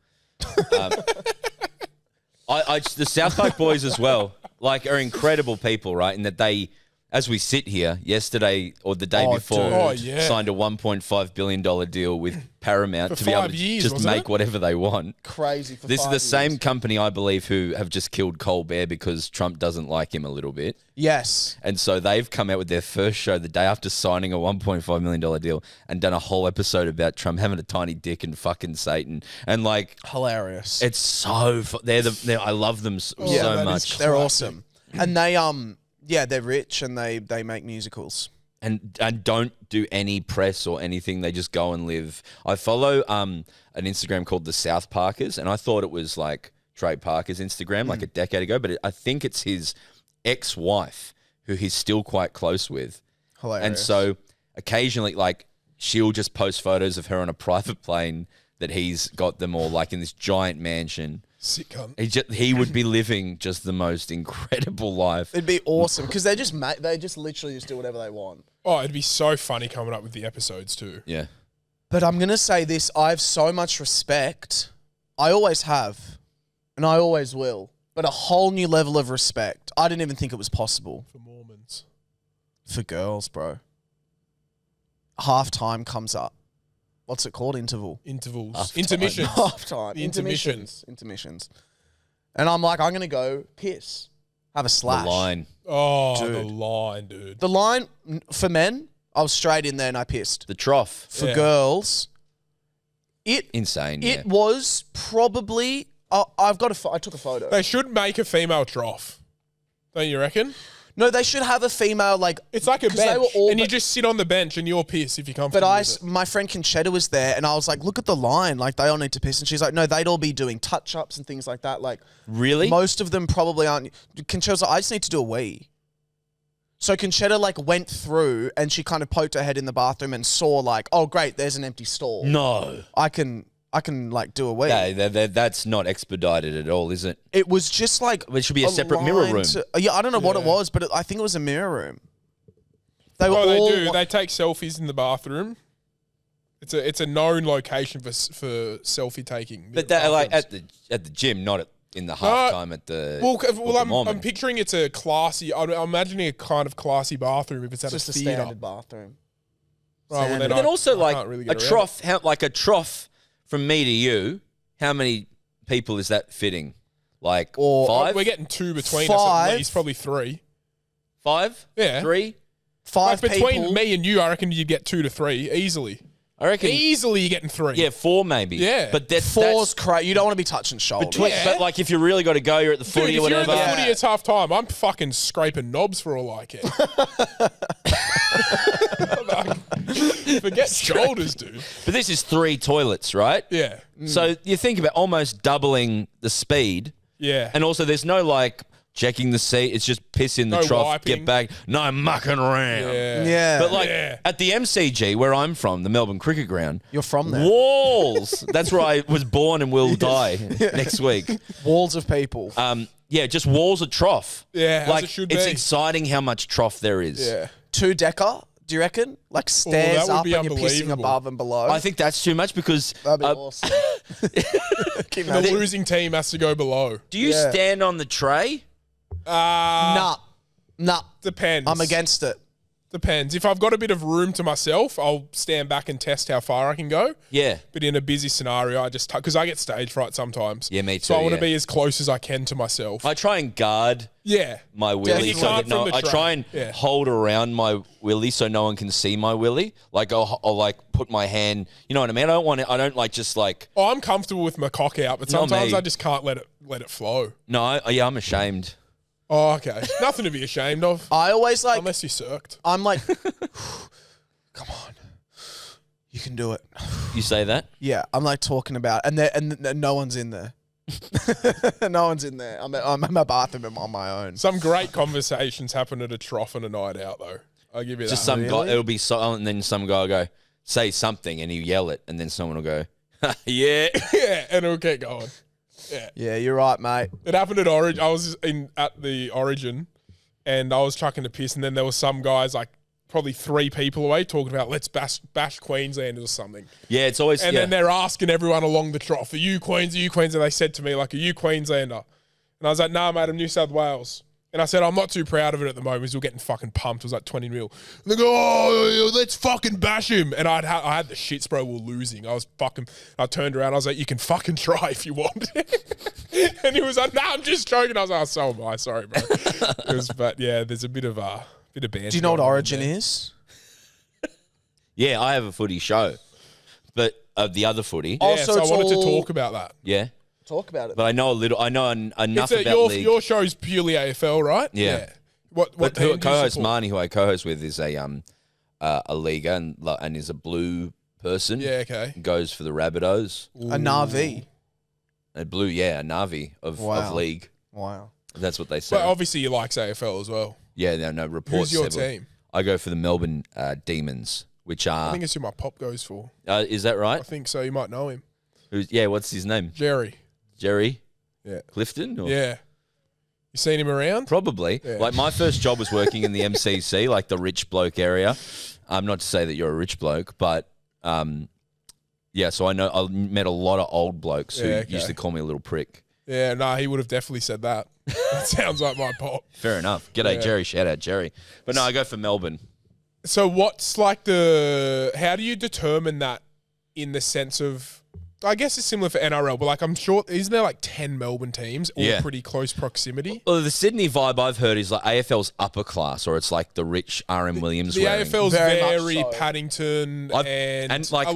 The South Park boys as well, like, are incredible people, right? In that they, as we sit here, yesterday or the day before, signed a $1.5 billion deal with Paramount to be able to just make whatever they want. Crazy. For This is 5 the years. same company, I believe, who have just killed Colbert because Trump doesn't like him a little bit. Yes. And so they've come out with their first show the day after signing a $1.5 million deal and done a whole episode about Trump having a tiny dick and fucking Satan. And like, hilarious. it's so, I love them so much. They're awesome. And they, they're rich and they make musicals. And don't do any press or anything. They just go and live. I follow an Instagram called The South Parkers, and I thought it was like Trey Parker's Instagram like a decade ago, but I think it's his ex-wife who he's still quite close with. Hilarious. And so occasionally, like, she'll just post photos of her on a private plane that he's got them all like in this giant mansion. Sick cunt. He would be living just the most incredible life. It'd be awesome because they just literally just do whatever they want. Oh, it'd be so funny coming up with the episodes too. Yeah. But I'm going to say this. I have so much respect. I always have. And I always will. But a whole new level of respect. I didn't even think it was possible. For Mormons. For girls, bro. Halftime comes up. What's it called? Intervals. Halftime. Intermissions. Halftime. The intermission. Intermissions. And I'm like, I'm going to go piss. Have a slash. The line. Oh, Dude. the line, dude. The line, for men, I was straight in there and I pissed. The trough. For girls, Insane, it was probably... I took a photo. They should make a female trough. Don't you reckon? No, they should have a female, like... It's like a 'cause they bench, were all- and you just sit on the bench and you're piss if you come. But my friend Conchetta was there, and I was like, look at the line. Like, they all need to piss. And she's like, no, they'd all be doing touch-ups and things like that. Like, Really? most of them probably aren't. Conchetta's like, I just need to do a wee. So Conchetta, like, went through, and she kind of poked her head in the bathroom and saw, like, oh, great, there's an empty stall. No. I can like, do a wee. That's not expedited at all, is it? It was just, like... It should be a separate mirror line room. Yeah, I don't know what it was, but I think it was a mirror room. They were They all... do. They take selfies in the bathroom. It's a known location for selfie taking. But that, like, at the gym, not at in the halftime at the Book of Mormon. I'm picturing it's a classy. I'm imagining a kind of classy bathroom if it's at just a a theatre. standard bathroom. Right, well, But then also like really a trough, like a trough from me to you. How many people is that fitting? Like Or 5? We're getting 2 between us 5. at least, probably 3. 5? Yeah. 3? 5 Like between people. me and you, I reckon you'd get 2 to 3 easily. I reckon. Easily, you're getting 3. Yeah, 4 maybe. Yeah. But that's Four's crazy. You don't want to be touching shoulders. But like if you really got to go, you're at the Dude, footy if or you're at whatever. the footy, it's half time. I'm fucking scraping knobs for all I care. Forget shoulders, dude. But this is 3 toilets, right? Yeah. So you think about almost doubling the speed. Yeah. And also there's no like checking the seat. It's just piss in the No trough, wiping. get back. No mucking around. Yeah. But like Yeah. at the MCG where I'm from, the Melbourne Cricket Ground, You're from there. walls. That's where I was born and will die next week. Walls of people. Yeah, just walls of trough. Yeah, as like it should it's be. exciting how much trough there is. Yeah. 2-decker, do you reckon? Like stairs that would up be and you're pissing unbelievable. above and below. I think that's too much because That'd be awesome. Can you The imagine? losing team has to go below. do you Yeah. stand on the tray? Nah. Depends. I'm against it. Depends. If I've got a bit of room to myself, I'll stand back and test how far I can go. Yeah. But in a busy scenario, I just because I get stage fright sometimes. Yeah, me So I too, want to yeah. be as close as I can to myself. I try and guard Yeah. my you willy. So can't that from the I tray. try and Yeah. hold around my willy so no one can see my willy. Like I'll like put my hand. You know what I mean? I don't want it. I don't like just like. Oh, I'm comfortable with my cock out, but Not sometimes me. I just can't let it flow. No, I'm ashamed. Oh, okay. Nothing to be ashamed of. I always like, Unless you circed. I'm like, come on. You can do it. You say that? Yeah, I'm like talking about, and no one's in there. No one's in there. I'm in my bathroom on my own. Some great conversations happen at a trough and a night out, though. I'll give you Just that. some guy. Really? It'll be silent, and then some guy will go say something, and he'll yell it, and then someone will go, yeah. Yeah, and it'll get going. Yeah, you're right, mate. It happened at Origin. I was at the Origin, and I was chucking a piss, and then there was some guys like probably 3 people away talking about let's bash Queensland or something. Yeah, it's always. And yeah. then they're asking everyone along the trough, are you Queens? Are you Queens? And they said to me, like, are you Queenslander? And I was like, nah, mate, I'm New South Wales. And I said, I'm not too proud of it at the moment. We're still getting fucking pumped. It was like 20 mil. And they go, oh, let's fucking bash him. And I had the shits, bro. We're losing. I turned around. I was like, you can fucking try if you want. And he was like, nah, I'm just joking. I was like, oh, so am I. Sorry, bro. But yeah, there's a bit of banter. Do you know what going on Origin there. is? Yeah, I have a footy show, but the other footy. Yeah, Also, so I it's wanted to all- talk about that. Yeah, Talk about it. but I know a little. I know enough It's about league. your show's purely AFL, right? Yeah. What But team do you co-host support? Marnie, who I co-host with, is a leaguer and is a blue person. Yeah, okay. Goes for the Rabbitohs. A Navi. A blue, yeah, a Navi of Wow. league. Wow. That's what they say. But obviously you likes AFL as well. Yeah, no reports. Who's your said- team? I go for the Melbourne Demons, which I are. think it's who my pop goes for. Is that I right? think so. You might know him. Yeah, what's his name? Jerry. Jerry Yeah. Clifton? Or? Yeah. You seen him around? Probably. Yeah. Like my first job was working in the MCC, like the rich bloke area. Not to say that you're a rich bloke, but yeah. So I met a lot of old blokes who Yeah, okay. used to call me a little prick. Yeah, nah, he would have definitely said that. That sounds like my pop. Fair enough. G'day, Yeah. Jerry. Shout out, Jerry. But no, I go for Melbourne. So what's like how do you determine that in the sense of, I guess it's similar for NRL, but like I'm sure, isn't there like 10 Melbourne teams, all Yeah. pretty close proximity? Well, the Sydney vibe I've heard is like AFL's upper class, or it's like the rich RM Williams The wearing. AFL's Very very, much so. Paddington, and, and like- a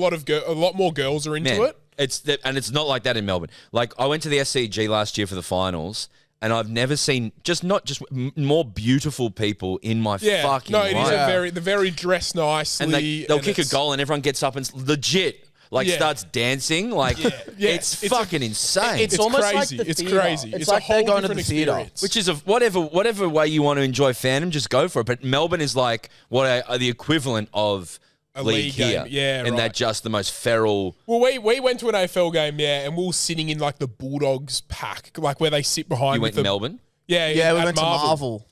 lot more girls are into Man, it. it's not like that in Melbourne. Like I went to the SCG last year for the finals, and I've never seen more beautiful people in my Yeah, fucking no, it is life. they're very dressed nicely. And they'll kick a it's- goal, and everyone gets up and legit Yeah. starts dancing. Like Yeah. it's fucking insane. It's almost crazy. like the It's theatre. crazy. It's It's like a they're whole going to the different theatre. experience. which is whatever way you want to enjoy fandom, just go for it. But Melbourne is like what are the equivalent of A league league here, game. Yeah, and right. they're just the most feral. Well, we went to an AFL game, yeah, and we were sitting in like the Bulldogs pack, like where they sit behind. You went with the, Melbourne. Yeah, Yeah, we at went to Marvel.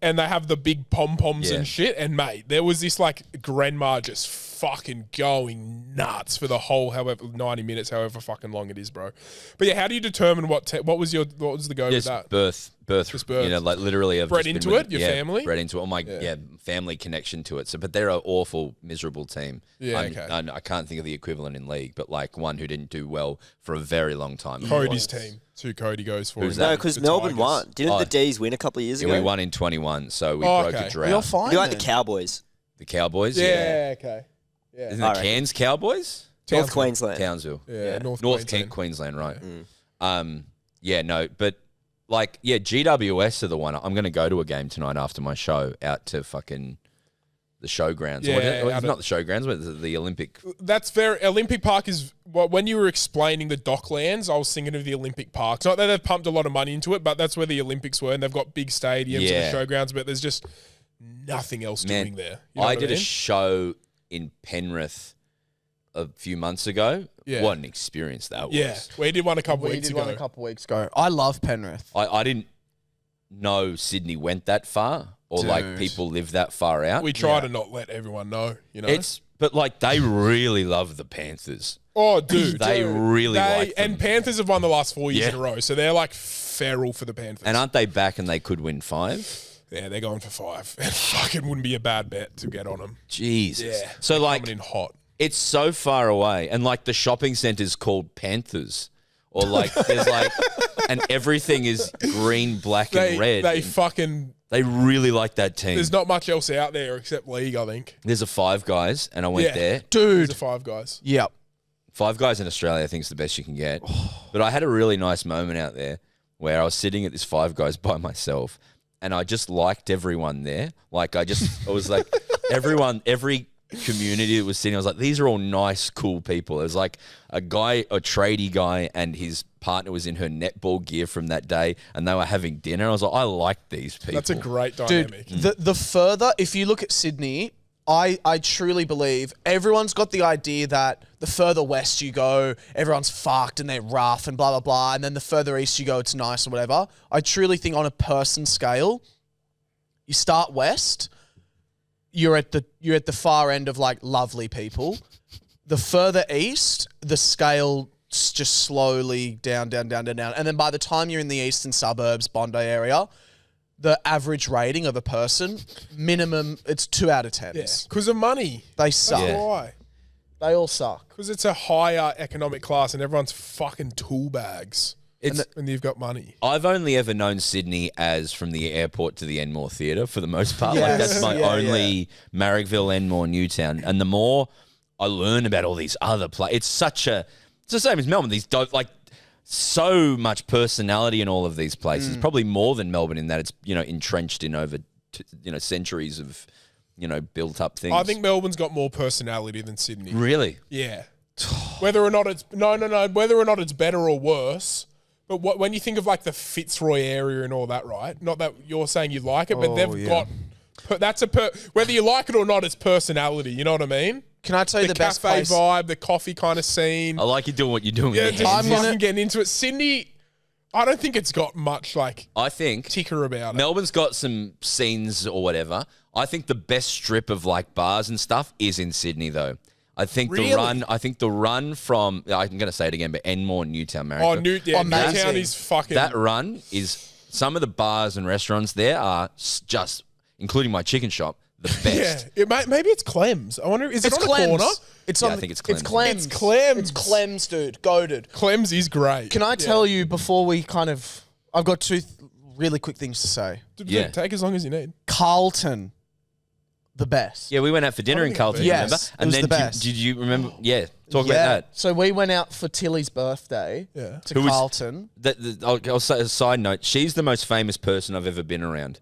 and they have the big pom poms Yeah. and shit. And mate, there was this like grandma just fucking going nuts for the whole 90 minutes, however fucking long it is, bro. But yeah, how do you determine what was the go with that? Birth. Just birth. You know, like literally, I've Bred just into been it, your family? bred into it. My family connection to it. So, but they're an awful, miserable team. Yeah, I can't think of the equivalent in league, but like one who didn't do well for a very long time. Cody's team. It's who Cody goes for. Who's No, that? because The Melbourne Tigers. won. Didn't the D's win a couple of years Yeah, ago? we won in 21, so we Oh, broke okay. a drought. You're fine. You like the then. Cowboys? The Cowboys, Yeah, okay. Yeah. Isn't I it reckon. Cairns Cowboys? North Townsville. Queensland. Townsville. Yeah, North Queensland. Queensland. Right. Yeah, no, but like, yeah, GWS are the one. I'm going to go to a game tonight after my show out to fucking the showgrounds. Yeah, It's not the showgrounds, but the Olympic. That's very Olympic Park is when you were explaining the Docklands, I was thinking of the Olympic Park. It's not that they've pumped a lot of money into it, but that's where the Olympics were, and they've got big stadiums Yeah. and the showgrounds, but there's just nothing else Man, doing there. You know I what did mean? a show in Penrith a few months ago. Yeah. What an experience that was. Yeah, we did one a couple We weeks did ago. one a couple weeks ago. I love Penrith. I didn't know Sydney went that far or like Dude. people live that far out. We try to not let everyone know, you know. But like they really love the Panthers. Oh, dude. They really like them. And Panthers have won the last 4 years Yeah. in a row, so they're like feral for the Panthers. And aren't they back and they could win 5? yeah, they're going for 5. It fucking wouldn't be a bad bet to get on them. Jesus. Yeah. So like Coming in hot. it's so far away and like the shopping center's called Panthers or like there's like and everything is green, black and red. They really like that team. there's not much else out there except league, I think. There's a Five Guys and I went Yeah. there. There's Dude. the 5 guys. Yep. Five Guys in Australia I think is the best you can get. But I had a really nice moment out there where I was sitting at this Five Guys by myself and I just liked everyone there. Like I was like every community that was sitting, I was like, these are all nice, cool people. It was like a tradie guy and his partner was in her netball gear from that day and they were having dinner. I was like, I like these people. That's a great Dude, dynamic. the further, if you look at Sydney, I truly believe everyone's got the idea that the further west you go, everyone's fucked and they're rough and blah, blah, blah. And then the further east you go, it's nice or whatever. I truly think on a person scale, you start west, you're at the far end of like lovely people. The further east, the scale just slowly down. And then by the time you're in the eastern suburbs, Bondi area, the average rating of a person, minimum, it's 2 out of 10. Yeah. Because of money. They suck. That's Yeah. why. They all suck. Because it's a higher economic class and everyone's fucking tool bags. And you've got money. I've only ever known Sydney as from the airport to the Enmore Theatre for the most part. Yes. Like that's my Yeah, only Marrickville, Enmore, Newtown. And the more I learn about all these other places, it's the same as Melbourne. These like so much personality in all of these places. Probably more than Melbourne in that it's entrenched in over centuries of built up things. I think Melbourne's got more personality than Sydney. really. Yeah. Whether or not it's whether or not it's better or worse. But when you think of like the Fitzroy area and all that, right? Not that you're saying you like it, but they've got whether you like it or not, it's personality. You know what I mean? Can I tell you the best cafe place? vibe, the coffee kind of scene. I like you doing what you're doing. Yeah, there. just fucking getting into it. Sydney, I don't think it's got much like I think ticker about it. Melbourne's got some scenes or whatever. I think the best strip of like bars and stuff is in Sydney though. I think Really? the run from I'm going to say it again, but Enmore, Newtown, Marrickville. Oh, Newtown Amazing. is fucking. That run is some of the bars and restaurants there are just, including my chicken shop, the best. Yeah, maybe it's Clem's. I wonder, is it It's on a Clem's. corner? It's Yeah, on I the- think it's Clem's. It's Clem's. It's Clem's. It's Clem's, dude. Goated. Clem's is great. Can I tell you before we I've got two really quick things to say. Yeah. Take as long as you need. Carlton, the best. Yeah, we went out for dinner in Carlton, Yes, remember? it And was then the best. Did you remember? Yeah, talk Yeah. about that. So we went out for Tilly's birthday Yeah. to Who was- Carlton. I'll say a side note. She's the most famous person I've ever been around.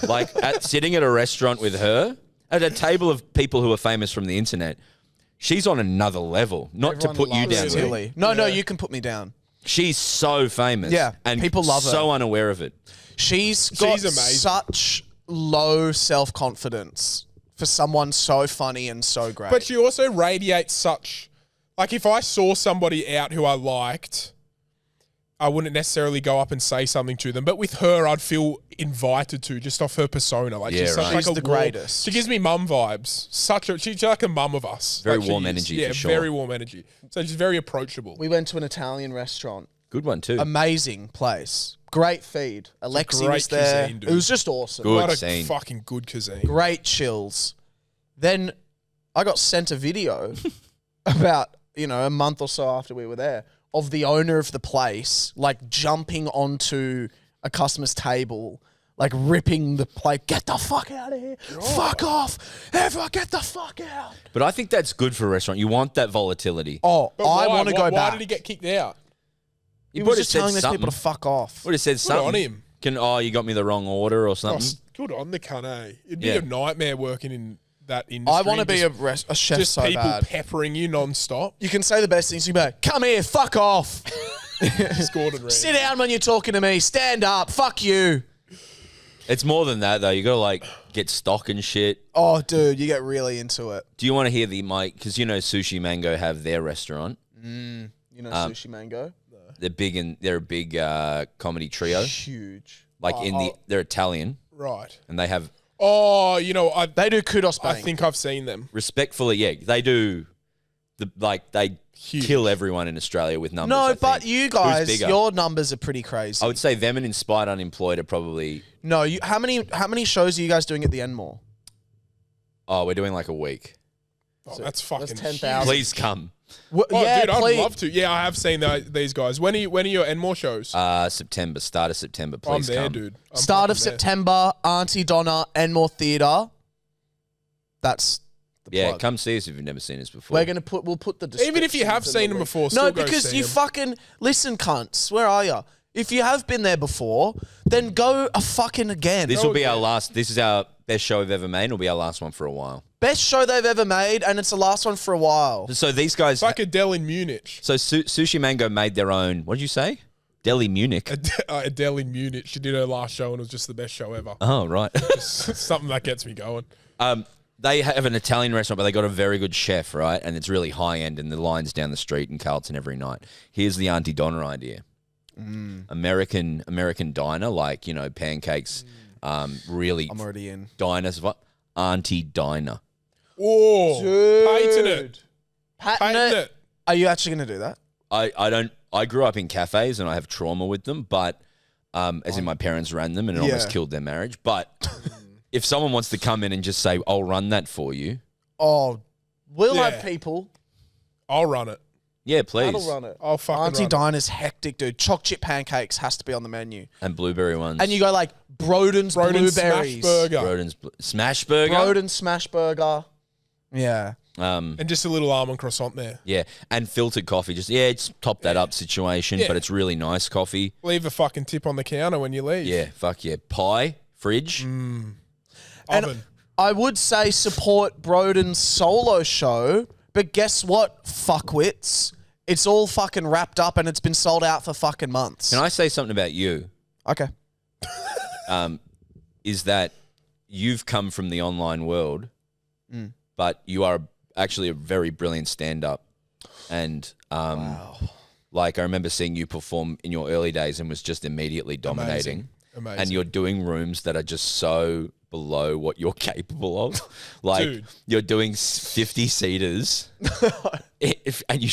Like sitting at a restaurant with her, at a table of people who are famous from the internet. She's on another level. Not Everyone to put you loves down, Lee. Tilly. No, you can put me down. She's so famous. Yeah, and people love her. So unaware of it. She's got amazing. such low self-confidence for someone so funny and so great. But she also radiates such. Like, if I saw somebody out who I liked, I wouldn't necessarily go up and say something to them. But with her, I'd feel invited to, just off her persona. Like, Yeah, she's such right. like She's a the warm- greatest. She gives me mum vibes. She's like a mum of us. Very Like, warm she is. energy, Yeah, for sure. very warm energy. So she's very approachable. We went to an Italian restaurant. Good one too. Amazing place. Great feed. Alexi great was there. cuisine, dude. It was just awesome. Good. What a scene. fucking good cuisine. Great chills. Then I got sent a video about, a month or so after we were there of the owner of the place, like jumping onto a customer's table, like ripping the plate. Get the fuck out of here. Fuck off. Everyone get the fuck out. But I think that's good for a restaurant. You want that volatility. Oh, But I why? want to go Why back. did he get kicked out? He You was would've just said telling those people something. to fuck off. Would have said something. on him. You got me the wrong order or Oh, something. good on the cunt, eh? It'd be Yeah. a nightmare working in that industry. I want to be Just- a chef just so people bad. peppering you non-stop. You can say the best things. You can be like, come here, fuck off. Just Gordon Ramsay. Sit down when you're talking to me. Stand up. Fuck you. It's more than that though. You got to like get stock and shit. Oh, dude, you get really into it. Do you want to hear the mic? Because Sushi Mango have their restaurant. Sooshi Mango? They're a big comedy trio. Huge. Like they're Italian Right. and they have Oh, They do kudos I bang. think I've seen them. respectfully. Yeah, they do. They Huge. kill everyone in Australia with numbers. No, I but think. you Who's guys, bigger? your numbers are pretty crazy. I would say them and Inspired Unemployed are probably. No, how many shows are you guys doing at the Enmore? Oh, we're doing like a week. Oh, that's fucking that's huge. 10,000. Please come. Oh, yeah, dude, please. I'd love to. Yeah, I have seen these guys. When are your Enmore shows? September, start of September. I'm Please there, come. dude. I'm Start of fucking there. September, Aunty Donna, Enmore Theatre. That's the Yeah, plug. come see us if you've never seen us before. We'll put the Even if you have descriptions in seen the them link. before, No, still go because see you them. fucking listen, cunts. Where are you? If you have been there before, then go a fucking again. This will be our last. This is our best show we've ever made. It'll be our last one for a while. Best show they've ever made, and it's the last one for a while. So these guys. It's like a Dell in Munich. So Sushi Mango made their own. What did you say? Deli Munich. Adele in Munich. She did her last show and it was just the best show ever. Oh right. Something that gets me going. They have an Italian restaurant, but they got a very good chef, right? And it's really high end, and the line's down the street in Carlton every night. Here's the Aunty Donna idea: American diner, like pancakes. Really, I'm already in. diners. What? Aunty Diner. Oh, Dude. patent it. Patent it. Are you actually going to do that? I don't. I grew up in cafes, and I have trauma with them, but as in my parents ran them, and it almost Yeah. killed their marriage. But if someone wants to come in and just say, "I'll run that for you," Oh, we'll Yeah. have people. I'll run it. yeah, please. That'll run it. I'll fucking Aunty run it. Dinah's hectic, dude. Choc chip pancakes has to be on the menu. And blueberry ones. And you go like Broden's Broden blueberries. smash burger. Broden's smash burger. Broden smash burger. Yeah. And just a little almond croissant there. Yeah, and filtered coffee. Just top that up situation, Yeah. but it's really nice coffee. Leave a fucking tip on the counter when you leave. Yeah, fuck yeah. Pie, fridge. And Oven. I would say support Broden's solo show, but guess what, fuckwits? It's all fucking wrapped up and it's been sold out for fucking months. Can I say something about you? Okay. Is that you've come from the online world, but you are actually a very brilliant stand-up. And like I remember seeing you perform in your early days and was just immediately dominating. Amazing. And you're doing rooms that are just so below what you're capable of. Like Dude. you're doing 50 seaters, and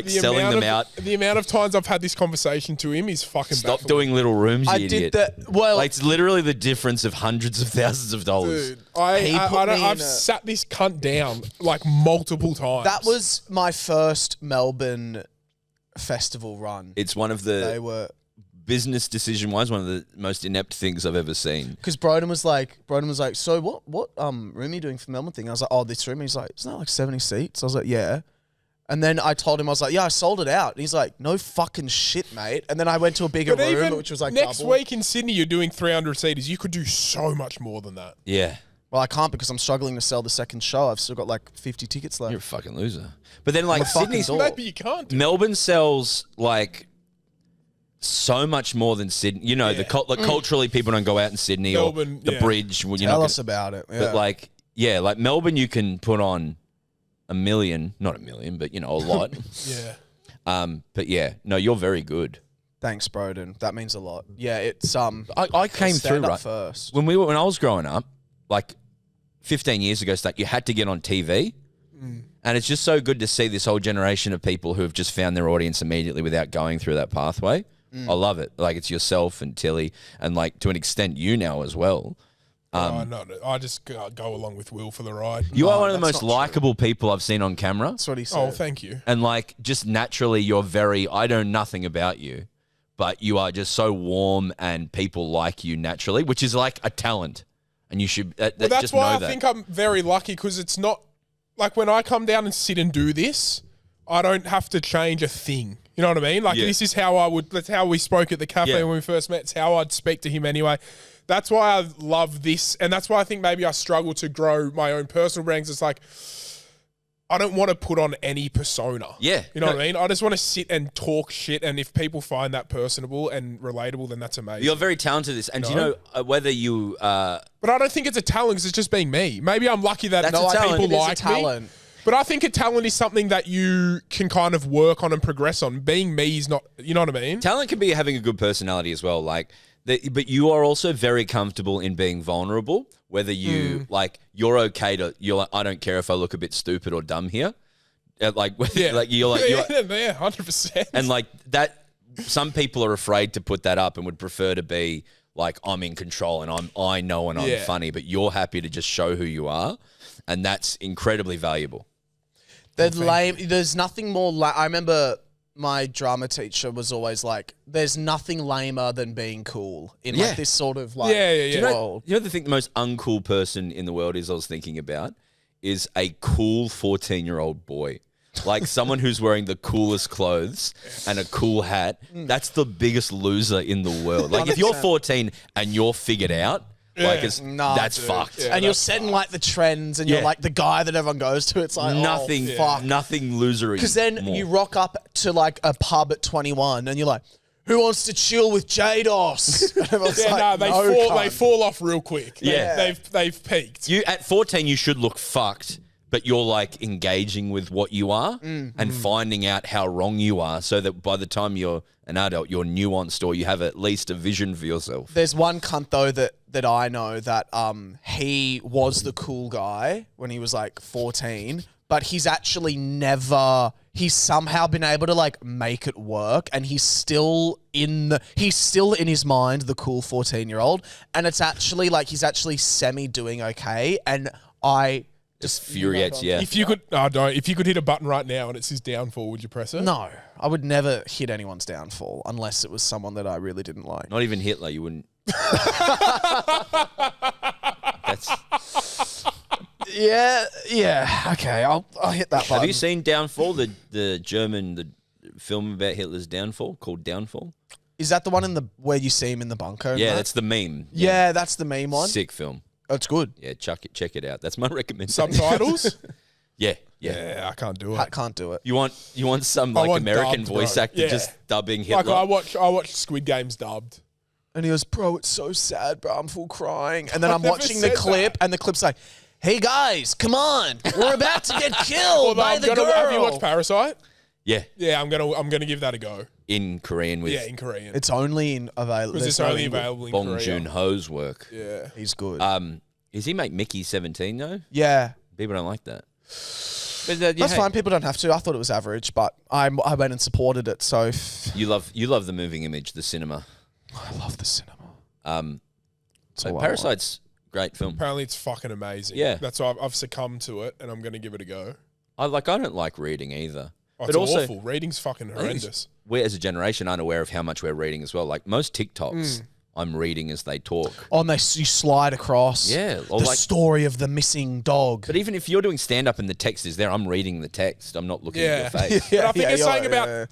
selling amount them of- out. The amount of times I've had this conversation to him is fucking Stop baffling. doing little rooms, I you did idiot. that. Well, Like it's literally the difference of hundreds of thousands of dollars. Dude, I've me in a- sat this cunt down like multiple times. that was my first Melbourne festival run. It's one of They the were business decision wise, one of the most inept things I've ever seen. because Broden was like, so what room are you doing for the Melbourne thing? I was like, oh, this room. He's like, isn't that like 70 seats? I was like, yeah. And then I told him, I was like, yeah, I sold it out. And he's like, no fucking shit, mate. And then I went to a bigger But room, even which was like next double. week in Sydney, you're doing 300 seaters. You could do so much more than that. Yeah. Well, I can't because I'm struggling to sell the second show. I've still got like 50 tickets left. You're a fucking loser. But then like I'm a fucking Sydney's dog. Maybe you can't. Do Melbourne sells like so much more than Sydney. Culturally people don't go out in Sydney Melbourne, or the yeah. bridge. Tell us about it. Yeah. But like Melbourne you can put on $1 million, not $1 million, but a lot. yeah. But yeah, no, you're very good. Thanks, Broden. That means a lot. Yeah, it's I came through stand up right first. when I was growing up, like 15 years ago, you had to get on TV. And it's just so good to see this whole generation of people who have just found their audience immediately without going through that pathway. I love it. Like, it's yourself and Tilly, and like to an extent you now as well. No, I just go along with Will for the ride. You are one of the that's most not true. likable people I've seen on camera. That's what he said. Oh, thank you. And like, just naturally, I know nothing about you, but you are just so warm and people like you naturally, which is like a talent. And you should Well, just that's why know I that. think I'm very lucky, because it's not like when I come down and sit and do this, I don't have to change a thing. You know what I mean? Like, Yeah. this is how that's how we spoke at the cafe Yeah. when we first met. It's how I'd speak to him anyway. That's why I love this. And that's why I think maybe I struggle to grow my own personal brands. It's like, I don't want to put on any persona. Yeah. You know what I mean? I just want to sit and talk shit. And if people find that personable and relatable, then that's amazing. You're very talented at this. And do you know whether you... But I don't think it's a talent, because it's just being me. Maybe I'm lucky that That's a talent. people It is a like me. talent. But I think a talent is something that you can kind of work on and progress on. Being me is not, you know what I mean? Talent can be having a good personality as well. Like, but you are also very comfortable in being vulnerable. Whether you you're okay to, you're like, I don't care if I look a bit stupid or dumb here. Like, Yeah. like you're like, yeah, 100%. and like that. Some people are afraid to put that up and would prefer to be like, I'm in control and I know and I'm Yeah. funny. But you're happy to just show who you are, and that's incredibly valuable. There's nothing more. I remember my drama teacher was always like, "There's nothing lamer than being cool in Yeah. like this sort of like Yeah. world." You know the thing, the most uncool person in the world is, I was thinking about, is a cool 14-year-old boy. Like someone who's wearing the coolest clothes and a cool hat. That's the biggest loser in the world. Like if you're 14 and you're figured out, like Nah, that's dude. fucked. Yeah. And you're that's setting like the trends, and you're Yeah. like the guy that everyone goes to. It's like Nothing, oh, fuck. nothing losery. Because then more. you rock up to like a pub at 21, and you're like, "Who wants to chill with JDOS?" And everyone's Yeah, like, no, they cunt." fall off real quick. Yeah. They've peaked. You at 14, you should look fucked, but you're like engaging with what you are and finding out how wrong you are, so that by the time you're an adult, you're nuanced, or you have at least a vision for yourself. There's one cunt though that I know that he was the cool guy when he was like 14, but he's actually never. He's somehow been able to like make it work, and he's still in his mind the cool 14-year-old, and it's actually like he's actually semi doing okay, and I just Infuriates, yeah. If you could hit a button right now and it's his downfall, would you press it? No, I would never hit anyone's downfall unless it was someone that I really didn't like. Not even Hitler, you wouldn't. That's. Yeah, okay, I'll hit that button. Have you seen Downfall, the film about Hitler's downfall called Downfall? Is that the one where you see him in the bunker? and Yeah, that? that's the meme. Yeah, that's the meme one. Sick film. That's good. Yeah, check it out. That's my recommendation. Subtitles? Yeah. Yeah, I can't do it. I can't do it. You want some I like want American dubbed, voice bro. actor Yeah. just dubbing Hitler? Like I watch Squid Games dubbed. And he goes, "Bro, it's so sad, bro. I'm full crying." And then I've I'm never watching the said clip, that. and the clip's like, "Hey guys, come on, we're about to get killed by the girl." Have you watched Parasite? Yeah, Yeah, I'm gonna give that a go. in Korean with Yeah, in Korean. It's only available. Because it's only available in Bong Korea. Joon-ho's work. Yeah. He's good. Is he make Mickey 17 though? yeah, People don't like that. But that's fine. People don't have to. I thought it was average, but I went and supported it. So You love the moving image, the cinema. I love the cinema. So all I Parasite's great film. Apparently it's fucking amazing. Yeah. That's why I've succumbed to it, and I'm gonna give it a go. I don't like reading either. Oh, But it's also- awful. Reading's fucking horrendous. We as a generation aren't aware of how much we're reading as well. Like most TikToks, I'm reading as they talk. Oh, and you slide across. Yeah, the or like- story of the missing dog. But even if you're doing stand up and the text is there, I'm reading the text. I'm not looking at your face. But I think Yeah, there's yeah, something yeah, about yeah.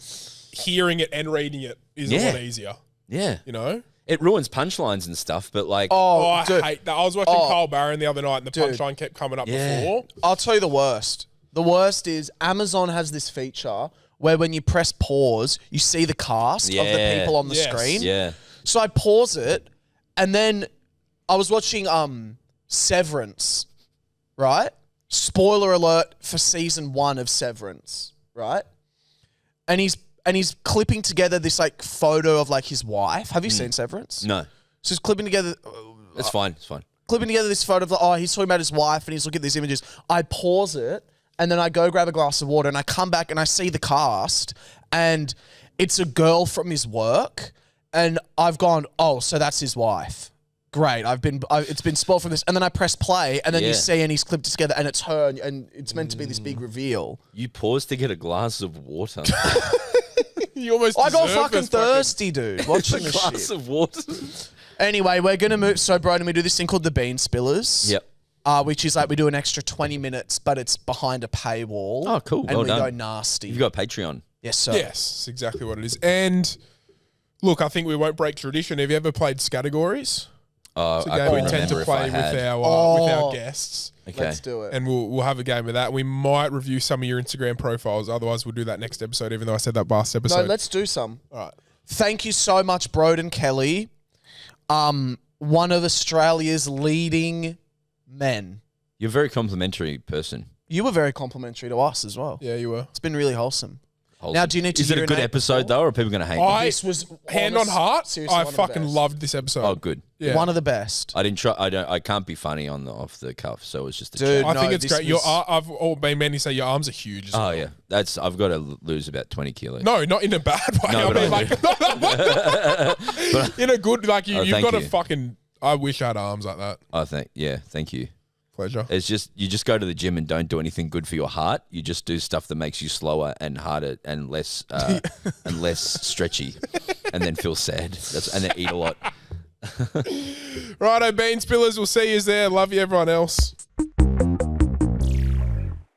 hearing it and reading it is a Yeah. lot easier. Yeah. You know? It ruins punchlines and stuff, but like, Oh, I dude. hate that. I was watching Oh. Carl Barron the other night, and the Dude. punchline kept coming up Yeah. before. I'll tell you the worst. The worst is Amazon has this feature where when you press pause, you see the cast of the Yeah. people on the Yes. screen. yeah. So I pause it, and then I was watching Severance, right? Spoiler alert for season 1 of Severance, right? And and he's clipping together this like photo of like his wife. Have you seen Severance? No, So he's clipping together. it's fine. It's fine. Clipping together this photo of like, he's talking about his wife and he's looking at these images. I pause it and then I go grab a glass of water and I come back and I see the cast and it's a girl from his work and I've gone, oh, so that's his wife. Great. It's been spoiled from this. And then I press play and then you see and he's clipped together and it's her and it's meant to be this big reveal. You pause to get a glass of water. You almost I got deserve fucking this thirsty, dude. Watching a this glass shit. of water. Anyway, we're going to move. So, Broden, we do this thing called the Bean Spillers. Yep. Which is like we do an extra 20 minutes, but it's behind a paywall. Oh, cool. And Well we done. go nasty. You've got Patreon. Yes, sir. Yes, exactly what it is. And look, I think we won't break tradition. Have you ever played Categories? I It's a game couldn't we tend remember to if play I with had. our guests. Okay. Let's do it. And we'll have a game of that. We might review some of your Instagram profiles. Otherwise, we'll do that next episode, even though I said that last episode. No, let's do some. All right. Thank you so much, Broden Kelly. One of Australia's leading men. You're a very complimentary person. You were very complimentary to us as well. Yeah, you were. It's been really wholesome. Wholesome. Now, do you need to Is it a good urinate episode, before? though, or are people going to hate me? This was Hand on heart, seriously, I one of the fucking best. loved this episode. Oh, good. Yeah. One of the best. I didn't try. I can't be funny off the cuff, so it's just a Dude, chat. I No, think it's this great. Your was- I've all been many say your arms are huge. As Oh well. yeah, I've got to lose about 20 kilos. No, not in a bad way. No, I but mean, I like, in a good, like, Oh, you've thank got a you. fucking, I wish I had arms like that. Thank you. Pleasure. It's just you just go to the gym and don't do anything good for your heart. You just do stuff that makes you slower and harder and less and less stretchy, and then feel sad. And then eat a lot. Righto, Bean Spillers. We'll see you there. Love you, everyone else.